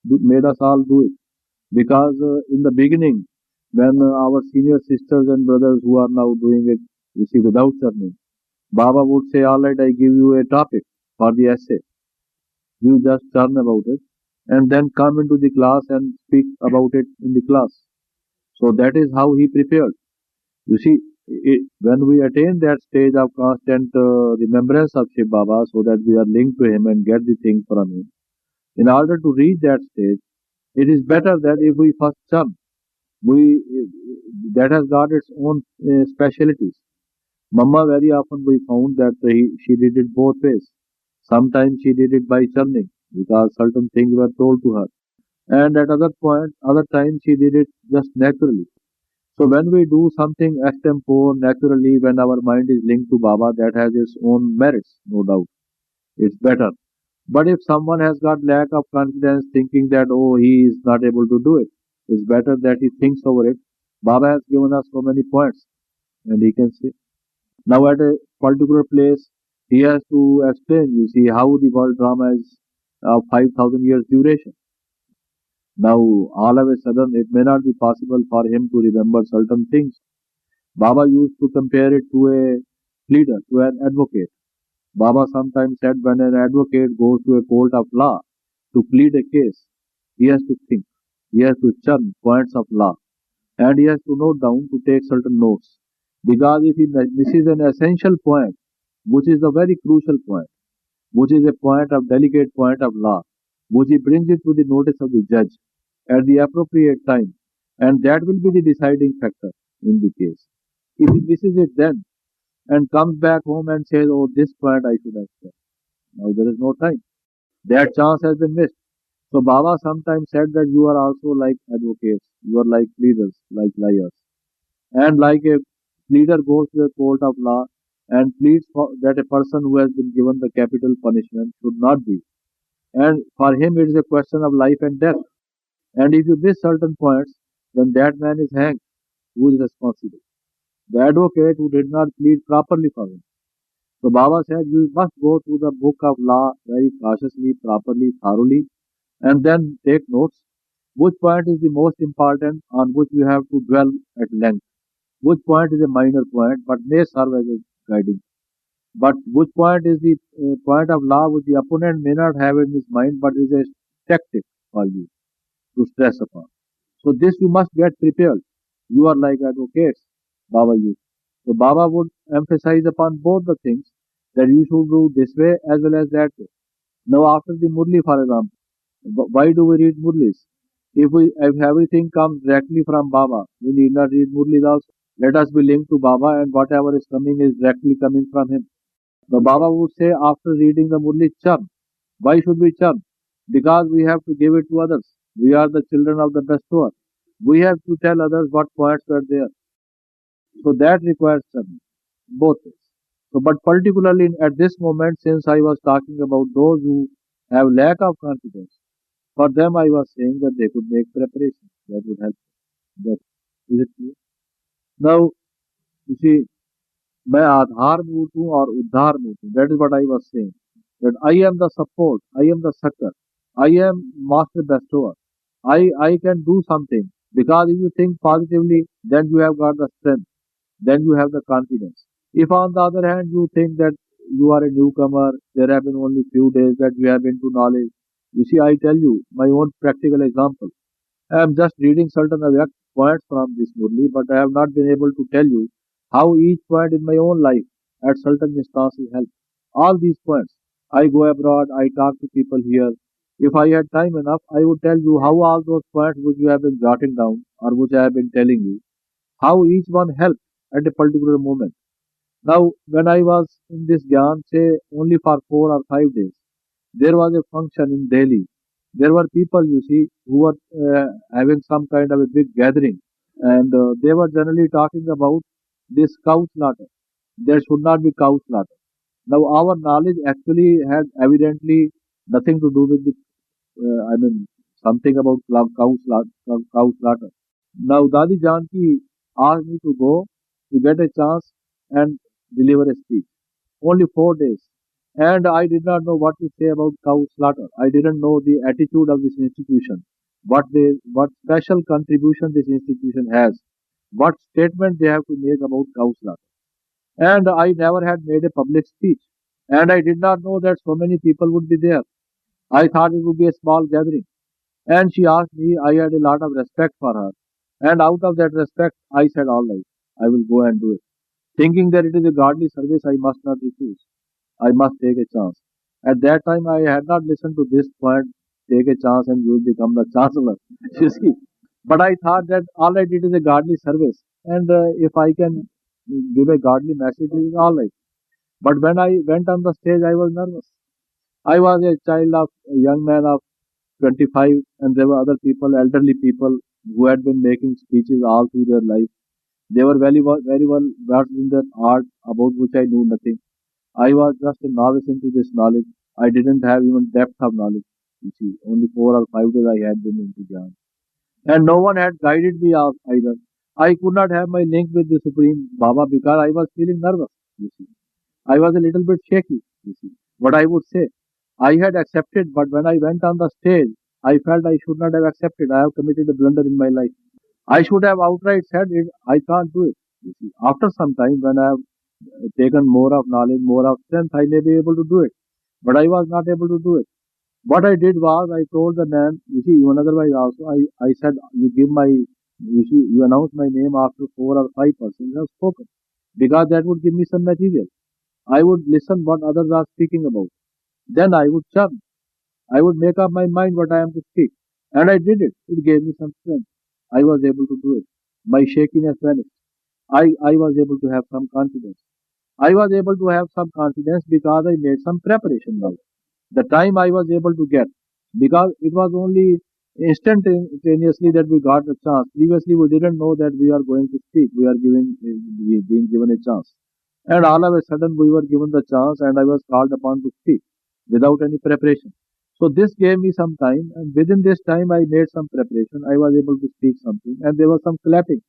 made us all do it. Because in the beginning, when our senior sisters and brothers who are now doing it, you see, without churning, Baba would say, "All right, I give you a topic for the essay. You just churn about it, and then come into the class and speak about it in the class." So that is how he prepared. You see, when we attain that stage of constant remembrance of Shiv Baba, so that we are linked to him and get the thing from him, in order to reach that stage, it is better that if we first churn, we that has got its own specialties. Mama very often we found that she did it both ways. Sometimes she did it by churning because certain things were told to her, and at other times she did it just naturally. So when we do something extempore naturally, when our mind is linked to Baba, that has its own merits, no doubt. It's better. But if someone has got lack of confidence, thinking that oh he is not able to do it, it's better that he thinks over it. Baba has given us so many points, and he can say now at a particular place he has to explain. You see how the world drama is of 5,000 years duration. Now all of a sudden it may not be possible for him to remember certain things. Baba used to compare it to a pleader, to an advocate. Baba sometimes said when an advocate goes to a court of law to plead a case, he has to think, he has to churn points of law, and he has to note down to take certain notes. Because if he misses an essential point, which is the very crucial point, which is a point of delicate point of law, which he brings it to the notice of the judge at the appropriate time, and that will be the deciding factor in the case. If he misses it then and comes back home and says, "Oh, this point I should have said," now there is no time. That chance has been missed. So Baba sometimes said that you are also like advocates, you are like pleaders, like liars. And like a pleader goes to a court of law and pleads for, that a person who has been given the capital punishment should not be. And for him it is a question of life and death. And if you miss certain points, then that man is hanged. Who is responsible? The advocate who did not plead properly for him. So Baba said you must go through the book of law very cautiously, properly, thoroughly, and then take notes. Which point is the most important on which we have to dwell at length? Which point is a minor point but may serve as a guiding? But which point is the point of law which the opponent may not have in his mind but is a tactic for you to stress upon? So this you must get prepared. You are like advocates, Baba used. So Baba would emphasize upon both the things that you should do this way as well as that way. Now after the Murli, for example, why do we read Murlis? If everything comes directly from Baba, we need not read Murlis also. Let us be linked to Baba and whatever is coming is directly coming from him. The Baba would say after reading the Murli, churn. Why should we churn? Because we have to give it to others. We are the children of the bestower. We have to tell others what points were there. So that requires churning, both ways. So, but particularly at this moment, since I was talking about those who have lack of confidence, for them I was saying that they could make preparation. That would help. That is it clear? Now, you see, मैं आधार मूर्त हूँ और उद्धार मूर्त हूँ. That is what I was saying. That I am the support, I am the succor, I am master bestower. I can do something because if you think positively, then you have got the strength, then you have the confidence. If on the other hand you think that you are a newcomer, there have been only few days that you have into knowledge. You see, I tell you my own practical example. I am just reading certain exact points from this Murli, but I have not been able to tell you how each point in my own life at certain instances help. All these points. I go abroad, I talk to people here. If I had time enough, I would tell you how all those points which you have been jotting down or which I have been telling you, how each one helped at a particular moment. Now, when I was in this Gyan, say only for 4 or 5 days, there was a function in Delhi. There were people, you see, who were having some kind of a big gathering, and they were generally talking about this cow slaughter. There should not be cow slaughter. Now, our knowledge actually had evidently nothing to do with the, something about cow slaughter. Now, Dadi Janki asked me to go to get a chance and deliver a speech. Only 4 days. And I did not know what to say about cow slaughter. I didn't know the attitude of this institution, what special contribution this institution has, what statement they have to make about cow slaughter. And I never had made a public speech. And I did not know that so many people would be there. I thought it would be a small gathering. And she asked me, I had a lot of respect for her. And out of that respect, I said, all right, I will go and do it. Thinking that it is a godly service, I must not refuse. I must take a chance. At that time, I had not listened to this point, take a chance and you will become the chancellor. You see. But I thought that all right, it is a godly service. And if I can give a godly message, it is all right. But when I went on the stage, I was nervous. I was a child of a young man of 25, and there were other people, elderly people, who had been making speeches all through their life. They were very well versed in their art about which I knew nothing. I was just a novice into this knowledge. I didn't have even depth of knowledge. You see, only 4 or 5 days I had been into Jhan. And no one had guided me out either. I could not have my link with the Supreme Baba because I was feeling nervous. You see. I was a little bit shaky, you see. What I would say. I had accepted, but when I went on the stage, I felt I should not have accepted. I have committed a blunder in my life. I should have outright said it, I can't do it. You see. After some time, when I have taken more of knowledge, more of strength, I may be able to do it. But I was not able to do it. What I did was I told the man, you see, even otherwise also, I said, you see, you announce my name after 4 or 5 persons have spoken. Because that would give me some material. I would listen what others are speaking about. Then I would churn. I would make up my mind what I am to speak. And I did it. It gave me some strength. I was able to do it. My shakiness vanished. I was able to have some confidence. I was able to have some confidence because I made some preparation now. The time I was able to get, because it was only instantaneously that we got the chance. Previously, we didn't know that we are going to speak. We being given a chance. And all of a sudden, we were given the chance, and I was called upon to speak without any preparation. So this gave me some time, and within this time, I made some preparation. I was able to speak something, and there was some clapping.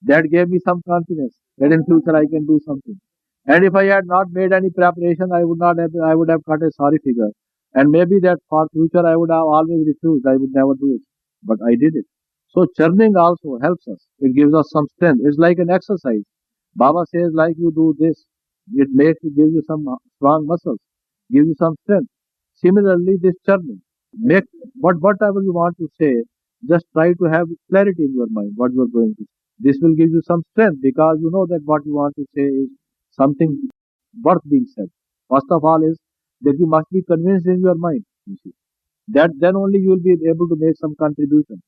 That gave me some confidence that in future I can do something. And if I had not made any preparation, I would have cut a sorry figure. And maybe that for future I would have always refused. I would never do it. But I did it. So churning also helps us. It gives us some strength. It's like an exercise. Baba says like you do this, it makes you give you some strong muscles, give you some strength. Similarly, this churning. Make whatever you want to say, just try to have clarity in your mind what you are going to say. This will give you some strength because you know that what you want to say is something worth being said. First of all is that you must be convinced in your mind. You see. That then only you will be able to make some contribution.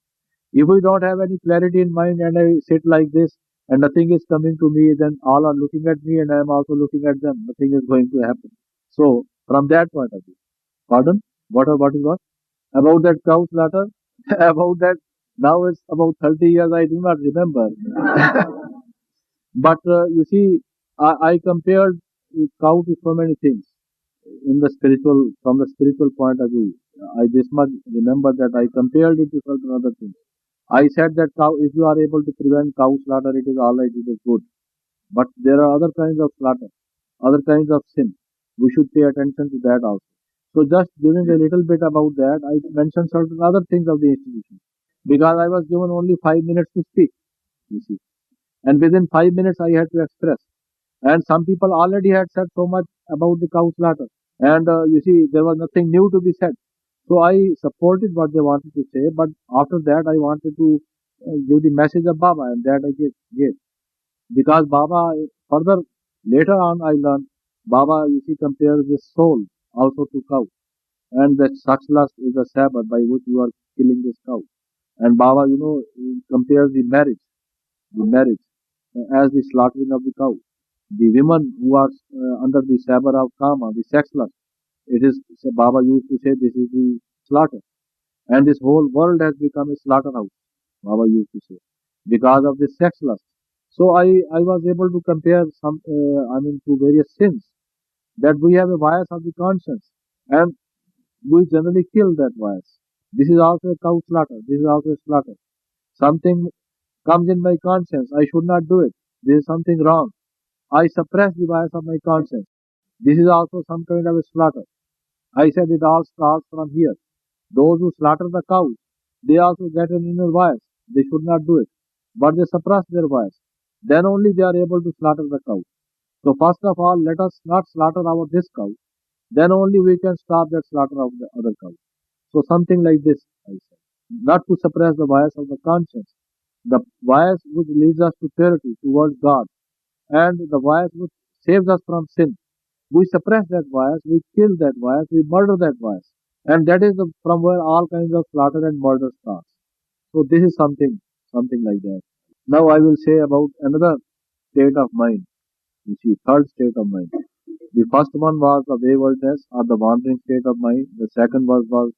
If we don't have any clarity in mind and I sit like this and nothing is coming to me, then all are looking at me and I am also looking at them. Nothing is going to happen. So from that point of view, pardon, what is what? About that cow slaughter? About that, now it's about 30 years, I do not remember. But you see, I compared cow to so many things in the spiritual, from the spiritual point of view. I this much remember that I compared it to certain other things. I said that cow, if you are able to prevent cow slaughter, it is all right, it is good. But there are other kinds of slaughter, other kinds of sin. We should pay attention to that also. So just giving a little bit about that, I mentioned certain other things of the institution because I was given only 5 minutes to speak. You see, and within 5 minutes I had to express. And some people already had said so much about the cow slaughter, and you see, there was nothing new to be said. So I supported what they wanted to say, but after that I wanted to give the message of Baba, and that I gave. Because Baba, further later on, I learned Baba, you see, compares the soul also to cow, and that such lust is the sabbath by which you are killing this cow. And Baba, you know, compares the marriage as the slaughtering of the cow. The women who are under the saber of Kama, the sex lust, it is, Baba used to say, this is the slaughter. And this whole world has become a slaughterhouse, Baba used to say, because of this sex lust. So I was able to compare to various sins that we have a bias of the conscience and we generally kill that bias. This is also a cow slaughter. This is also a slaughter. Something comes in my conscience. I should not do it. This is something wrong. I suppress the bias of my conscience. This is also some kind of a slaughter. I said it all starts from here. Those who slaughter the cows, they also get an inner bias. They should not do it. But they suppress their bias. Then only they are able to slaughter the cow. So first of all, let us not slaughter our this cow. Then only we can stop that slaughter of the other cow. So something like this, I say. Not to suppress the bias of the conscience. The bias which leads us to purity towards God and the bias which saves us from sin. We suppress that bias, we kill that bias, we murder that bias. And that is from where all kinds of slaughter and murder starts. So this is something like that. Now I will say about another state of mind. You see, third state of mind. The first one was the waywardness or the wandering state of mind. The second was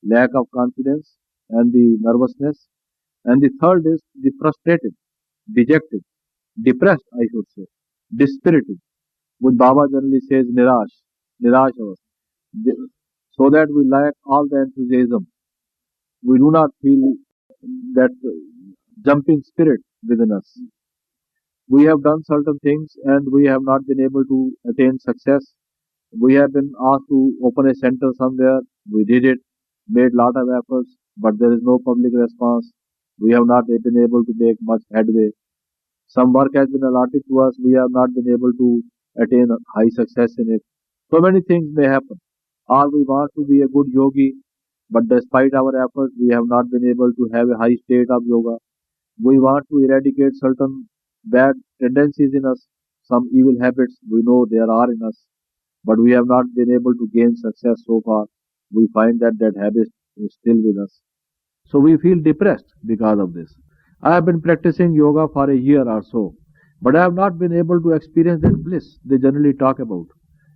lack of confidence and the nervousness. And the third is the frustrated, dejected, depressed, I should say, dispirited, which Baba generally says nirash so that we lack all the enthusiasm. We do not feel that jumping spirit within us. We have done certain things and we have not been able to attain success. We have been asked to open a center somewhere. We did it, made lot of efforts, but there is no public response. We have not been able to make much headway. Some work has been allotted to us. We have not been able to attain high success in it. So many things may happen. Or we want to be a good yogi, but despite our efforts, we have not been able to have a high state of yoga. We want to eradicate certain bad tendencies in us, some evil habits we know there are in us, but we have not been able to gain success so far. We find that that habit is still with us. So we feel depressed because of this. I have been practicing yoga for a year or so, but I have not been able to experience that bliss they generally talk about.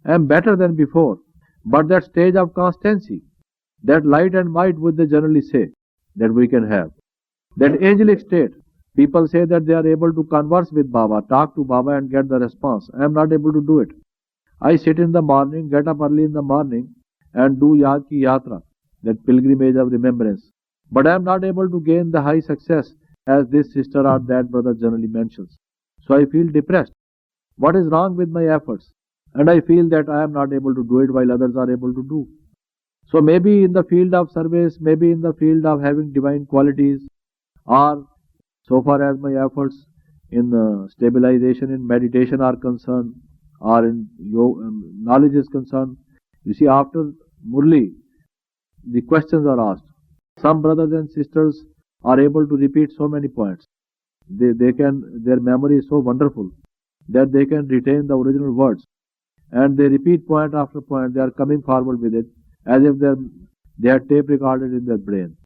I am better than before, but that stage of constancy, that light and might which they generally say that we can have, that angelic state, people say that they are able to converse with Baba, talk to Baba and get the response. I am not able to do it. I sit in the morning, get up early in the morning and do Yad Ki Yatra, that pilgrimage of remembrance. But I am not able to gain the high success as this sister or that brother generally mentions. So I feel depressed. What is wrong with my efforts? And I feel that I am not able to do it while others are able to do. So maybe in the field of service, maybe in the field of having divine qualities, or so far as my efforts in stabilization in meditation are concerned, or in knowledge is concerned. You see, after Murli, the questions are asked. Some brothers and sisters are able to repeat so many points. Their memory is so wonderful that they can retain the original words and they repeat point after point. They are coming forward with it as if they are tape recorded in their brain.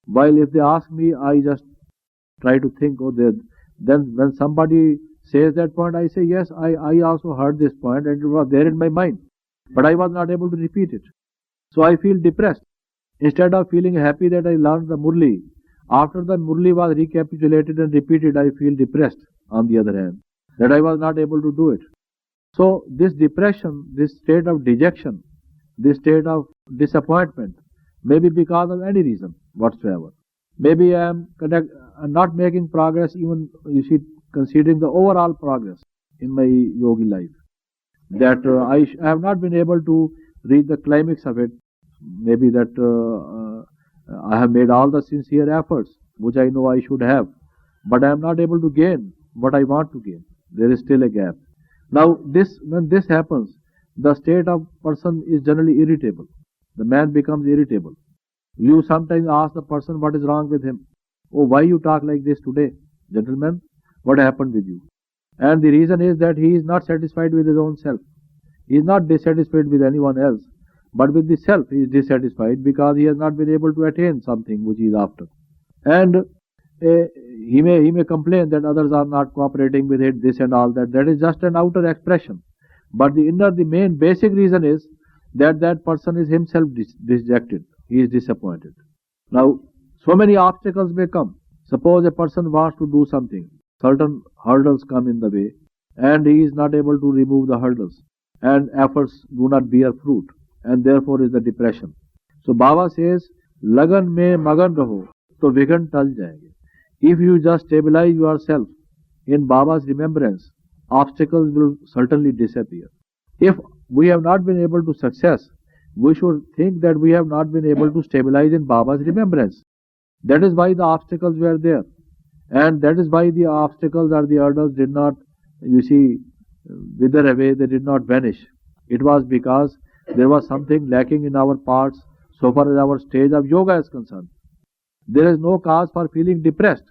While if they ask me, I just try to think, then when somebody says that point, I say, yes, I also heard this point and it was there in my mind, but I was not able to repeat it. So I feel depressed. Instead of feeling happy that I learned the Murli, after the Murli was recapitulated and repeated, I feel depressed on the other hand, that I was not able to do it. So this depression, this state of dejection, this state of disappointment, may be because of any reason whatsoever. Maybe I am not making progress, even you see, considering the overall progress in my yogi life. That I have not been able to reach the climax of it. Maybe that I have made all the sincere efforts which I know I should have, but I am not able to gain what I want to gain. There is still a gap. Now, when this happens, the state of person is generally irritable. The man becomes irritable. You sometimes ask the person what is wrong with him. Oh, why you talk like this today? Gentlemen, what happened with you? And the reason is that he is not satisfied with his own self. He is not dissatisfied with anyone else, but with the self he is dissatisfied because he has not been able to attain something which he is after. And uh, he may complain that others are not cooperating with it, this and all that. That is just an outer expression. But the main basic reason is that that person is himself dejected. He is disappointed. Now, so many obstacles may come. Suppose a person wants to do something, certain hurdles come in the way, and he is not able to remove the hurdles, and efforts do not bear fruit, and therefore is the depression. So Baba says, Lagan mein magan raho, to vighan tal jayenge. If you just stabilize yourself in Baba's remembrance, obstacles will certainly disappear. If we have not been able to success, we should think that we have not been able to stabilize in Baba's remembrance. That is why the obstacles were there. And that is why the obstacles or the hurdles did not, wither away, they did not vanish. It was because there was something lacking in our parts so far as our stage of yoga is concerned. There is no cause for feeling depressed.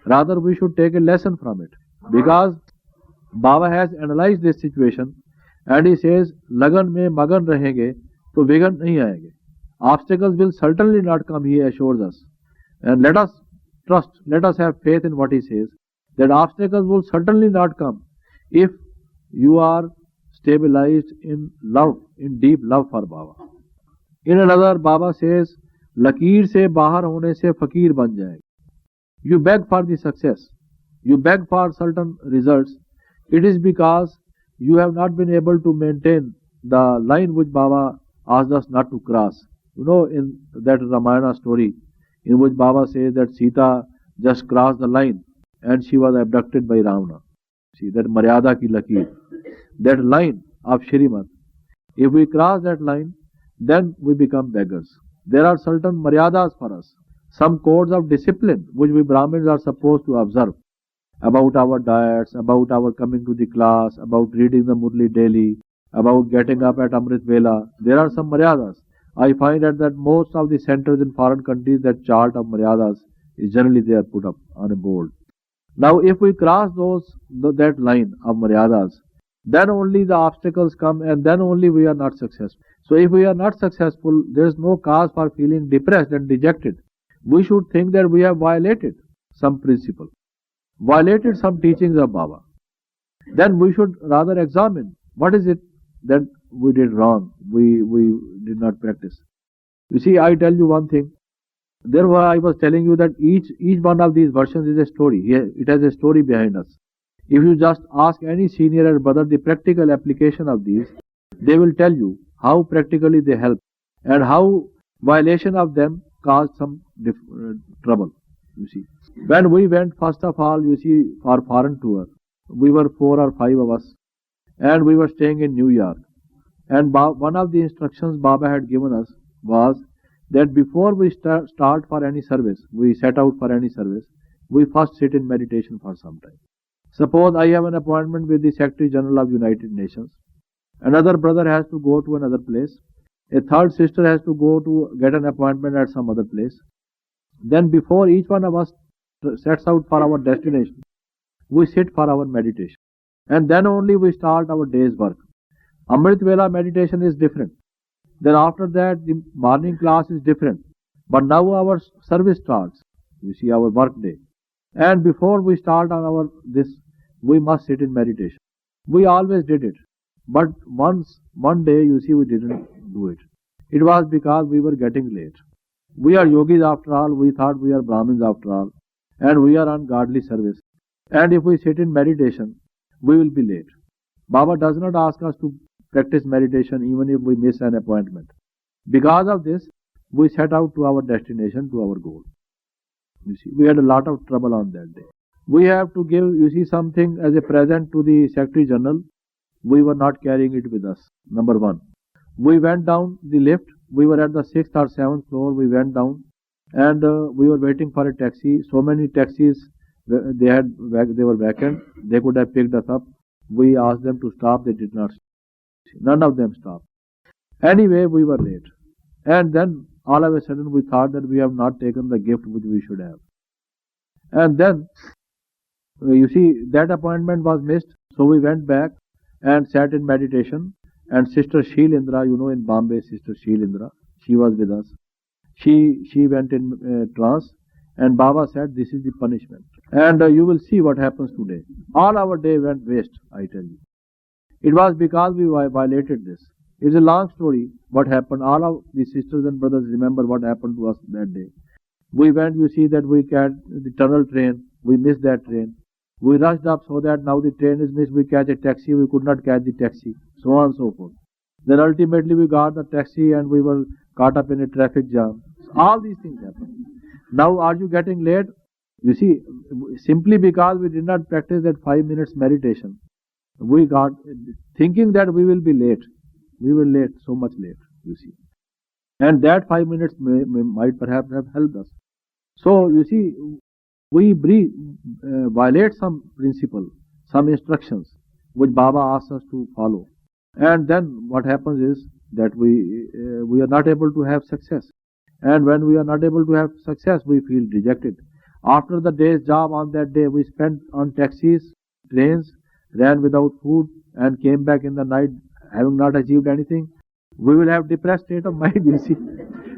Rather, we should take a lesson from it. Because Baba has analyzed this situation and he says, Lagan mein magan rahenge, to vighan nahi aayenge. Obstacles will certainly not come, he assures us. And let us trust, let us have faith in what he says, that obstacles will certainly not come if you are stabilized in love, in deep love for Baba. In another, Baba says, Lakeer se bahar hone se fakir ban jayega. You beg for the success, you beg for certain results. It is because you have not been able to maintain the line which Baba asked us not to cross. You know, in that Ramayana story, in which Baba says that Sita just crossed the line and she was abducted by Ravana. See, that Maryada ki Lakeer, that line of Shrimat. If we cross that line, then we become beggars. There are certain Maryadas for us, some codes of discipline which we Brahmins are supposed to observe about our diets, about our coming to the class, about reading the murli daily, about getting up at Amrit Vela. There are some Maryadas. I find that most of the centers in foreign countries, that chart of Maryadas is generally there put up on a board. Now, if we cross that line of Maryadas, then only the obstacles come and then only we are not successful. So if we are not successful, there is no cause for feeling depressed and dejected. We should think that we have violated some principle, violated some teachings of Baba. Then we should rather examine what is it that we did wrong, we did not practice. You see, I tell you one thing. Therefore, I was telling you that each one of these versions is a story. It has a story behind us. If you just ask any senior or brother the practical application of these, they will tell you how practically they help and how violation of them caused some trouble. You see, when we went first of all, for foreign tour, we were 4 or 5 of us, and we were staying in New York. And one of the instructions Baba had given us was that before we start for any service, we set out for any service, we first sit in meditation for some time. Suppose I have an appointment with the Secretary General of United Nations. Another brother has to go to another place. A third sister has to go to get an appointment at some other place. Then before each one of us sets out for our destination, we sit for our meditation. And then only we start our day's work. Amrit Vela meditation is different. Then after that, the morning class is different. But now our service starts. You see, our work day. And before we start on this, we must sit in meditation. We always did it. But one day, we didn't do it. It was because we were getting late. We are yogis after all. We thought we are Brahmins after all. And we are on godly service. And if we sit in meditation, we will be late. Baba does not ask us to practice meditation even if we miss an appointment. Because of this, we set out to our destination, to our goal. You see, we had a lot of trouble on that day. We have to give, something as a present to the Secretary General. We were not carrying it with us, number one. We went down the lift. We were at the 6th or 7th floor. We went down and we were waiting for a taxi. So many taxis, they were vacant. They could have picked us up. We asked them to stop. They did not stop. None of them stopped. Anyway, we were late. And then all of a sudden we thought that we have not taken the gift which we should have. And then, that appointment was missed. So we went back and sat in meditation. And Sister Sheelindra, in Bombay, Sister Sheelindra, she was with us. She went in trance And Baba said, this is the punishment. And you will see what happens today. All our day went waste, I tell you. It was because we violated this. It's a long story what happened. All of the sisters and brothers remember what happened to us that day. We went, you see that we catch the tunnel train. We missed that train. We rushed up so that now the train is missed. We catch a taxi. We could not catch the taxi. So on and so forth. Then ultimately we got the taxi and we were caught up in a traffic jam. All these things happen. Now are you getting late? You see, simply because we did not practice that 5 minutes meditation, we got thinking that we will be late. We were late, so much late, you see. And that 5 minutes might perhaps have helped us. So, you see, we violate some principle, some instructions which Baba asks us to follow. And then what happens is that we are not able to have success. And when we are not able to have success, we feel dejected. After the day's job on that day, we spent on taxis, trains, ran without food, and came back in the night having not achieved anything. We will have depressed state of mind, you see,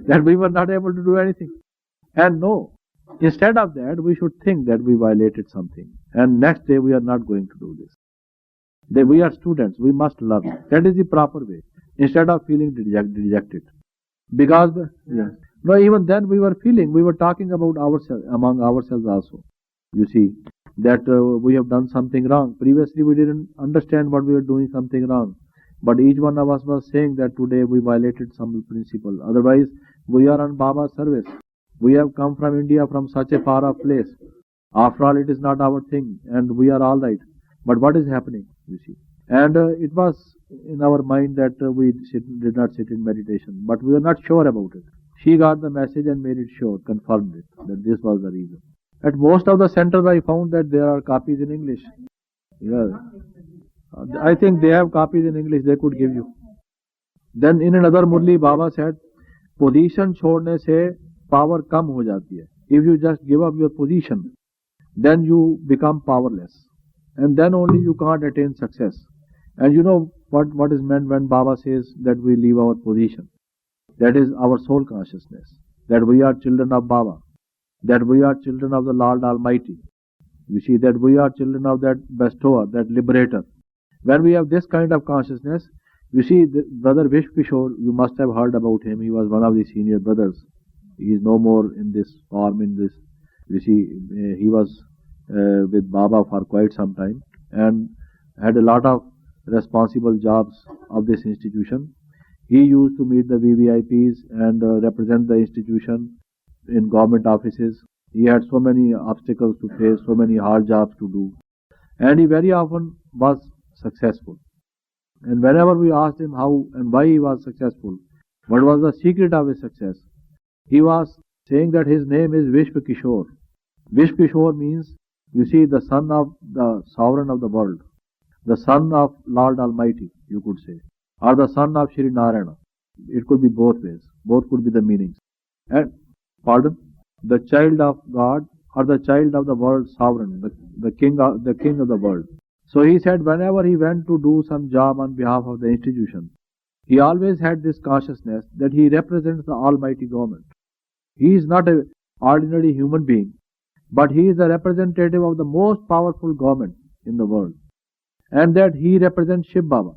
that we were not able to do anything. And no, instead of that, we should think that we violated something. And next day, we are not going to do this. That we are students, we must learn. That is the proper way. Instead of feeling dejected. Because, yes. No, even then we were talking about ourselves, among ourselves also. You see, that we have done something wrong. Previously we didn't understand what we were doing something wrong. But each one of us was saying that today we violated some principle. Otherwise, we are on Baba's service. We have come from India, from such a far off place. After all, it is not our thing and we are all right. But what is happening, you see? And it was in our mind that we did not sit in meditation. But we were not sure about it. She got the message and made it sure, confirmed it, that this was the reason. At most of the centers I found that there are copies in English. Yeah. I think they have copies in English, they could give you. Then in another murli, Baba said, position छोड़ने से power कम हो जाती है. If you just give up your position, then you become powerless. And then only you can't attain success. And you know what is meant when Baba says that we leave our position. That is our soul consciousness. That we are children of Baba. That we are children of the Lord Almighty. You see, that we are children of that bestower, that liberator. When we have this kind of consciousness, you see, Brother Vishp Kishore, you must have heard about him. He was one of the senior brothers. He is no more in this form, in this. You see, he was with Baba for quite some time and had a lot of responsible jobs of this institution. He used to meet the VVIPs and represent the institution in government offices. He had so many obstacles to face, so many hard jobs to do. And he very often was successful. And whenever we asked him how and why he was successful, what was the secret of his success, he was saying that his name is Vishp Kishore. Vishp Kishore means, you see, the son of the sovereign of the world, the son of Lord Almighty, you could say, or the son of Shri Narayana. It could be both ways. Both could be the meanings. And, pardon, the child of God or the child of the world sovereign, the king of the world. So he said whenever he went to do some job on behalf of the institution, he always had this consciousness that he represents the Almighty Government. He is not an ordinary human being, but he is the representative of the most powerful government in the world. And that he represents Shiv Baba.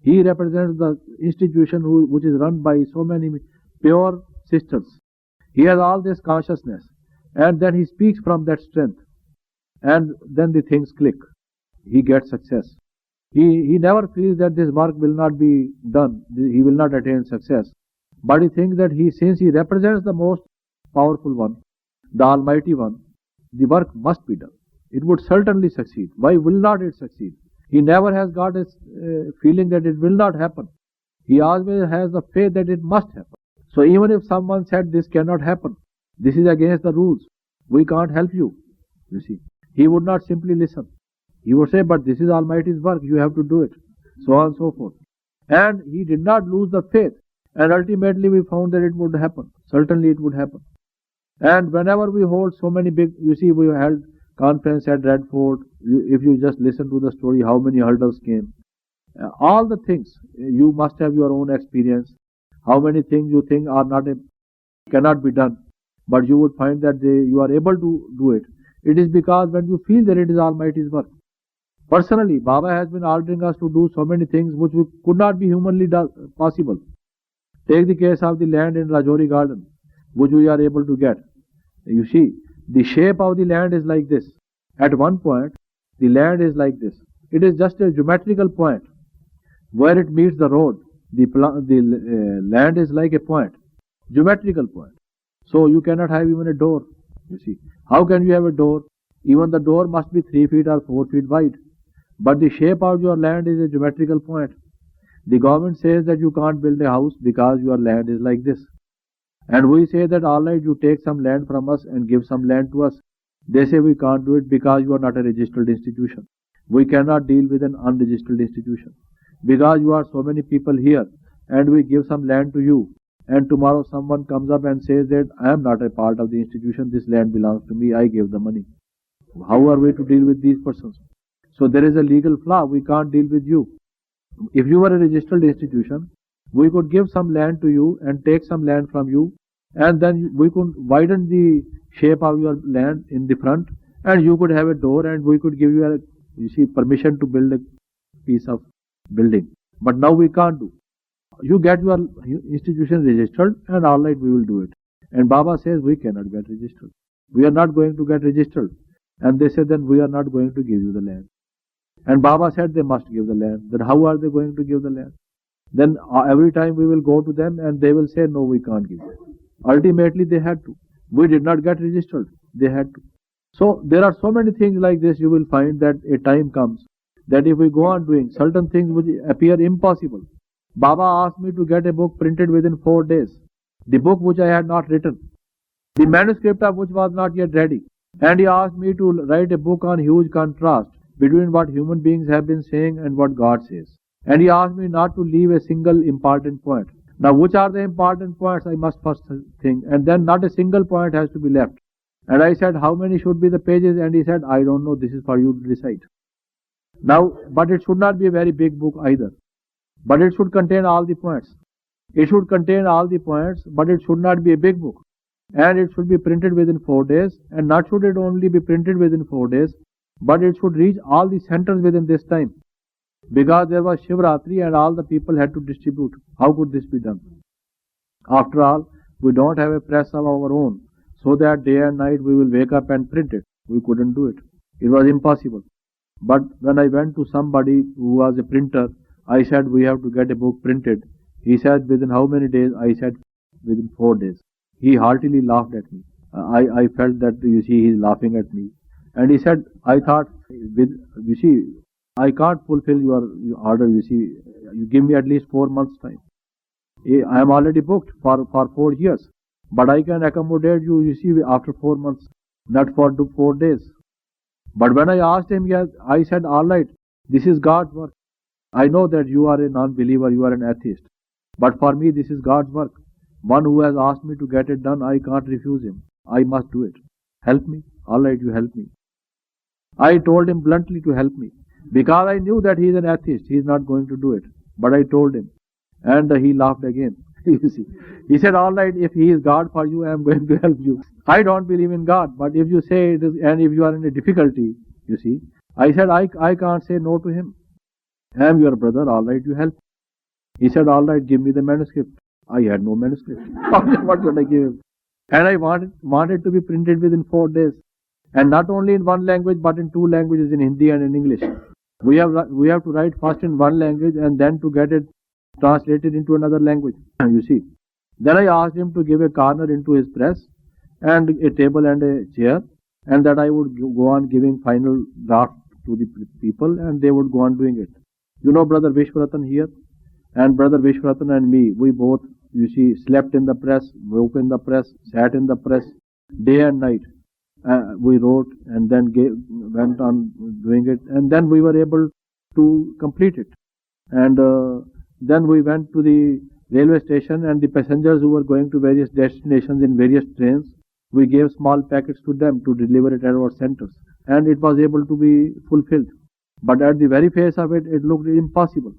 He represents the institution which is run by so many pure sisters. He has all this consciousness. And then he speaks from that strength. And then the things click. He gets success. He never feels that this work will not be done. He will not attain success. But he thinks that since he represents the most powerful one, the Almighty One, the work must be done. It would certainly succeed. Why will not it succeed? He never has got a feeling that it will not happen. He always has the faith that it must happen. So even if someone said this cannot happen, this is against the rules, we can't help you, you see, he would not simply listen. He would say, but this is Almighty's work, you have to do it, so on and so forth. And he did not lose the faith. And ultimately we found that it would happen. Certainly it would happen. And whenever we hold so many big, you see, we held conference at Red Fort. If you just listen to the story, how many hurdles came. All the things, you must have your own experience. How many things you think are cannot be done. but you would find that you are able to do it. It is because when you feel that it is Almighty's work. Personally, Baba has been ordering us to do so many things which could not be humanly possible. Take the case of the land in Rajori garden, which we are able to get. You see, the shape of the land is like this. At one point, the land is like this. It is just a geometrical point. Where it meets the road, the land is like a point, geometrical point. So you cannot have even a door. You see, how can you have a door? Even the door must be 3 feet or 4 feet wide. But the shape of your land is a geometrical point. The government says that you can't build a house because your land is like this. And we say that alright, you take some land from us and give some land to us. They say we can't do it because you are not a registered institution. We cannot deal with an unregistered institution. Because you are so many people here and we give some land to you, and tomorrow someone comes up and says that I am not a part of the institution, this land belongs to me, I gave the money. How are we to deal with these persons? So there is a legal flaw, we can't deal with you. If you were a registered institution, we could give some land to you and take some land from you, and then we could widen the shape of your land in the front, and you could have a door, and we could give you permission to build a piece of building. But now we can't do. You get your institution registered and alright, we will do it. And Baba says we cannot get registered. We are not going to get registered. And they said then we are not going to give you the land. And Baba said they must give the land. Then how are they going to give the land? Then every time we will go to them and they will say no, we can't give it. Ultimately they had to. We did not get registered. They had to. So there are so many things like this. You will find that a time comes that if we go on doing certain things which appear impossible. Baba asked me to get a book printed within 4 days. The book which I had not written. The manuscript of which was not yet ready. And he asked me to write a book on huge contrast between what human beings have been saying and what God says. And he asked me not to leave a single important point. Now which are the important points I must first think, and then not a single point has to be left. And I said how many should be the pages, and he said I don't know, this is for you to decide. Now, but it should not be a very big book either. But it should contain all the points. It should contain all the points, but it should not be a big book. And it should be printed within 4 days, and not should it only be printed within 4 days, but it should reach all the centers within this time. Because there was Shivratri and all the people had to distribute. How could this be done? After all, we don't have a press of our own, so that day and night we will wake up and print it. We couldn't do it. It was impossible. But when I went to somebody who was a printer, I said we have to get a book printed. He said within how many days? I said within 4 days. He heartily laughed at me. I felt that he's laughing at me. And he said, I thought, I can't fulfill your order, you give me at least 4 months time. I am already booked for 4 years. But I can accommodate you, after 4 months, not for 4 days. But when I asked him, I said, alright, this is God's work. I know that you are a non-believer, you are an atheist. But for me, this is God's work. One who has asked me to get it done, I can't refuse him. I must do it. Help me. Alright, you help me. I told him bluntly to help me. Because I knew that he is an atheist. He is not going to do it. But I told him. And he laughed again. He said, alright, if he is God for you, I am going to help you. I don't believe in God. But if you say it is, and if you are in a difficulty, I said, I can't say no to him. I am your brother, alright, you help. He said, alright, give me the manuscript. I had no manuscript. What should I give him? And I wanted to be printed within 4 days. And not only in one language, but in 2 languages, in Hindi and in English. We have to write first in one language and then to get it translated into another language. Then I asked him to give a corner into his press and a table and a chair, and that I would go on giving final draft to the people, and they would go on doing it. Brother Vishwaratan here, and Brother Vishwaratan and me, we both, slept in the press, woke in the press, sat in the press, day and night. We wrote and then went on doing it, and then we were able to complete it. And then we went to the railway station, and the passengers who were going to various destinations in various trains, we gave small packets to them to deliver it at our centers, and it was able to be fulfilled. But at the very face of it, it looked impossible.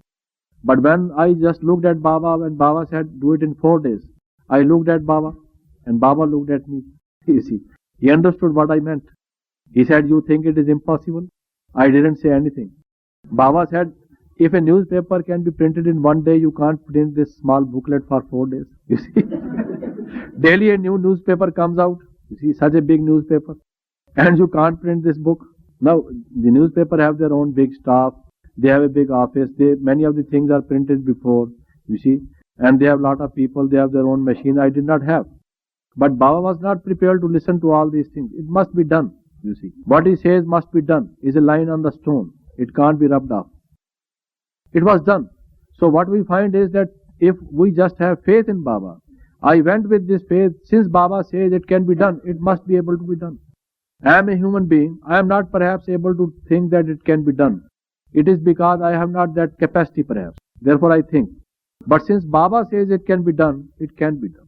But when I just looked at Baba, and Baba said, do it in 4 days, I looked at Baba, and Baba looked at me. You see, he understood what I meant. He said, "You think it is impossible?" I didn't say anything. Baba said, "If a newspaper can be printed in one day, you can't print this small booklet for 4 days." You see, daily a new newspaper comes out. You see, such a big newspaper, and you can't print this book. Now, the newspaper have their own big staff. They have a big office. Many of the things are printed before. You see, and they have a lot of people. They have their own machine. I did not have. But Baba was not prepared to listen to all these things. It must be done. You see, what he says must be done is a line on the stone. It can't be rubbed off. It was done. So what we find is that if we just have faith in Baba, I went with this faith. Since Baba says it can be done, it must be able to be done. I am a human being. I am not perhaps able to think that it can be done. It is because I have not that capacity perhaps. Therefore I think. But since Baba says it can be done, it can be done.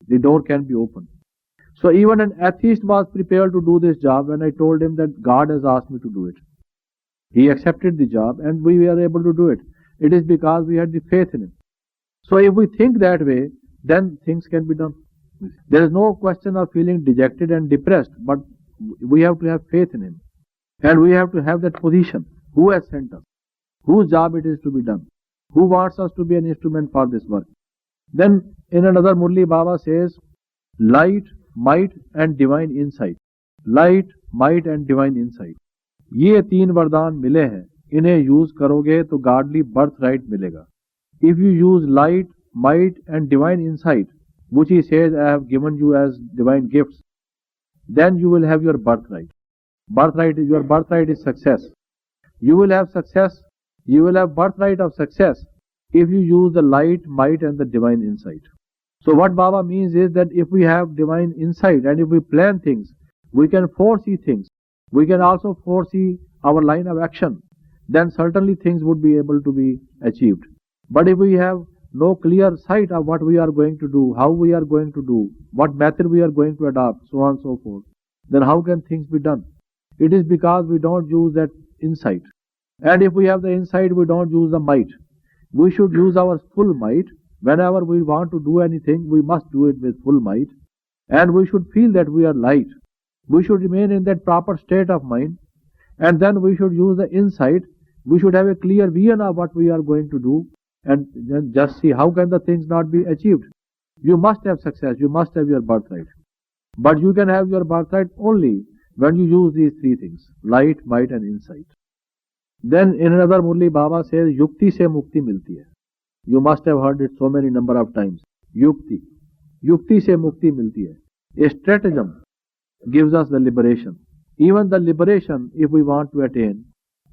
The door can be opened. So even an atheist was prepared to do this job when I told him that God has asked me to do it. He accepted the job and we were able to do it. It is because we had the faith in him. So if we think that way, then things can be done. There is no question of feeling dejected and depressed, but we have to have faith in him. And we have to have that position. Who has sent us? Whose job it is to be done? Who wants us to be an instrument for this work? Then in another murli, Baba says, light, might and divine insight. Light, might and divine insight. ये तीन वरदान मिले हैं. इन्हें use करोगे तो godly birth right मिलेगा. If you use light, might and divine insight, which he says I have given you as divine gifts, then you will have your birthright. Your birthright is success. You will have success. You will have birthright of success if you use the light, might and the divine insight. So what Baba means is that if we have divine insight and if we plan things, we can foresee things. We can also foresee our line of action. Then certainly things would be able to be achieved. But if we have no clear sight of what we are going to do, how we are going to do, what method we are going to adopt, so on and so forth, then how can things be done? It is because we don't use that insight. And if we have the insight, we don't use the might. We should use our full might. Whenever we want to do anything, we must do it with full might. And we should feel that we are light. We should remain in that proper state of mind. And then we should use the insight. We should have a clear vision of what we are going to do. And then just see how can the things not be achieved. You must have success. You must have your birthright. But you can have your birthright only when you use these three things: light, might and insight. Then in another murli, Baba says, Yukti se mukti milti hai. You must have heard it so many number of times. Yukti. Yukti se mukti milti hai. A stratagem gives us the liberation. Even the liberation, if we want to attain,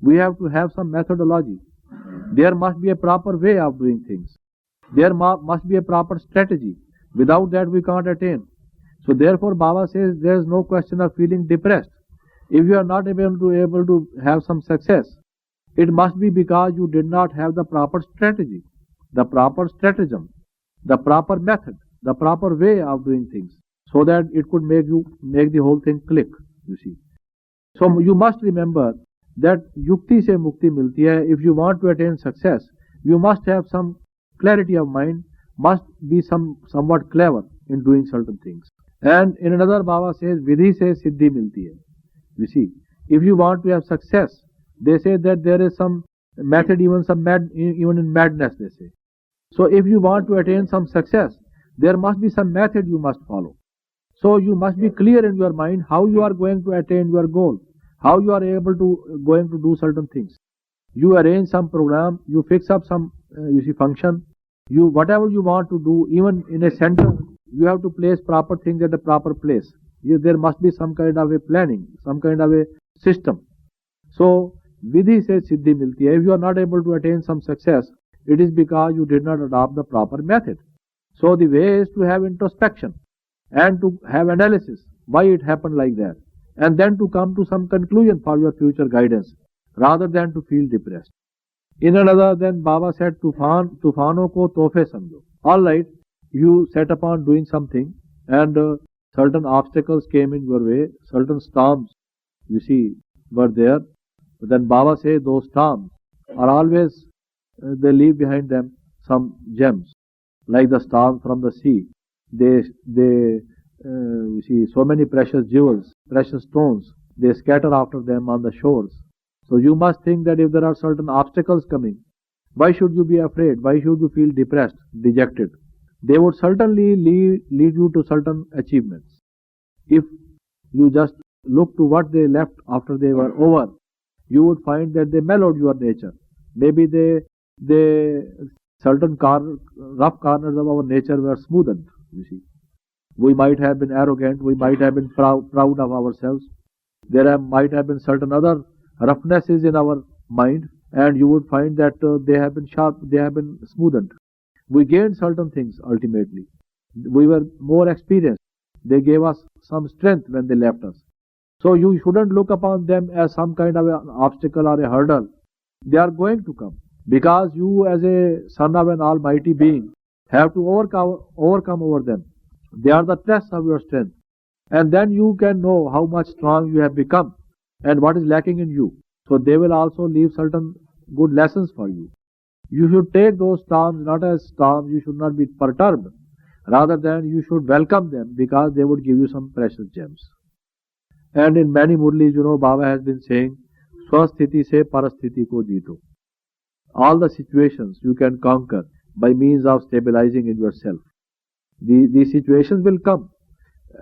we have to have some methodology. There must be a proper way of doing things. There must be a proper strategy. Without that we can't attain. So therefore Baba says there is no question of feeling depressed. If you are not able to have some success, it must be because you did not have the proper strategy, the proper stratagem, the proper method, the proper way of doing things, so that it could make the whole thing click, you see. So you must remember that yukti se mukti milti hai. If you want to attain success, you must have some clarity of mind, must be somewhat clever in doing certain things. And in another Baba says, vidhi se siddhi milti hai. You see, if you want to have success, they say that there is some method, even in madness, they say. So if you want to attain some success, there must be some method you must follow. So you must be clear in your mind how you are going to attain your goal, how you are going to do certain things. You arrange some program, you fix up some function, whatever you want to do, even in a sentence, you have to place proper things at the proper place. There must be some kind of a planning, some kind of a system. So vidhi se siddhi milti hai. If you are not able to attain some success, it is because you did not adopt the proper method. So the way is to have introspection and to have analysis, why it happened like that, and then to come to some conclusion for your future guidance, rather than to feel depressed. In another, then Baba said, Tufano ko tofe samjho. All right, you set upon doing something, and certain obstacles came in your way, certain storms, you see, were there. But then Baba says those storms are always, they leave behind them some gems, like the storm from the sea. They You see, so many precious jewels, precious stones, they scatter after them on the shores. So you must think that if there are certain obstacles coming, why should you be afraid? Why should you feel depressed, dejected? They would certainly lead you to certain achievements. If you just look to what they left after they were over, you would find that they mellowed your nature. Maybe they certain rough corners of our nature were smoothened. You see, we might have been arrogant, we might have been proud of ourselves. Might have been certain other roughnesses in our mind, and you would find that they have been sharp, they have been smoothened. We gained certain things ultimately. We were more experienced. They gave us some strength when they left us. So you shouldn't look upon them as some kind of an obstacle or a hurdle. They are going to come because you, as a son of an almighty being, have to overcome over them. They are the test of your strength. And then you can know how much strong you have become and what is lacking in you. So they will also leave certain good lessons for you. You should take those storms not as storms, you should not be perturbed. Rather than you should welcome them because they would give you some precious gems. And in many murlis, Baba has been saying, Swasthiti se parasthiti ko jeeto. All the situations you can conquer by means of stabilizing in yourself. These situations will come.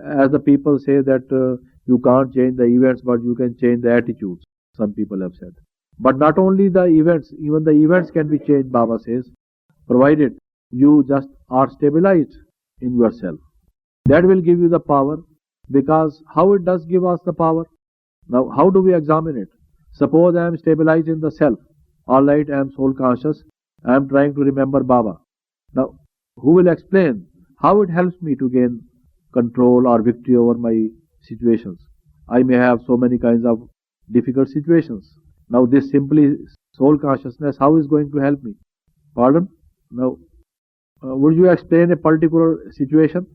As the people say that you can't change the events, but you can change the attitudes, some people have said. But not only the events, even the events can be changed, Baba says, provided you just are stabilized in yourself. That will give you the power, because how it does give us the power? Now, how do we examine it? Suppose I am stabilized in the self. Alright, I am soul conscious. I am trying to remember Baba. Now, who will explain how it helps me to gain control or victory over my situations? I may have so many kinds of difficult situations. Now, this simply soul consciousness, how is going to help me? Pardon? Now, would you explain a particular situation?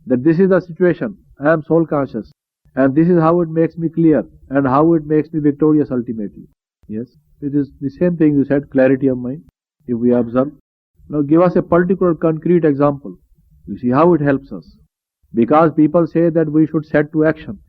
That this is the situation, I am soul conscious, and this is how it makes me clear, and how it makes me victorious ultimately. Yes, it is the same thing you said, clarity of mind, if we observe. Now give us a particular concrete example. You see how it helps us. Because people say that we should set to action.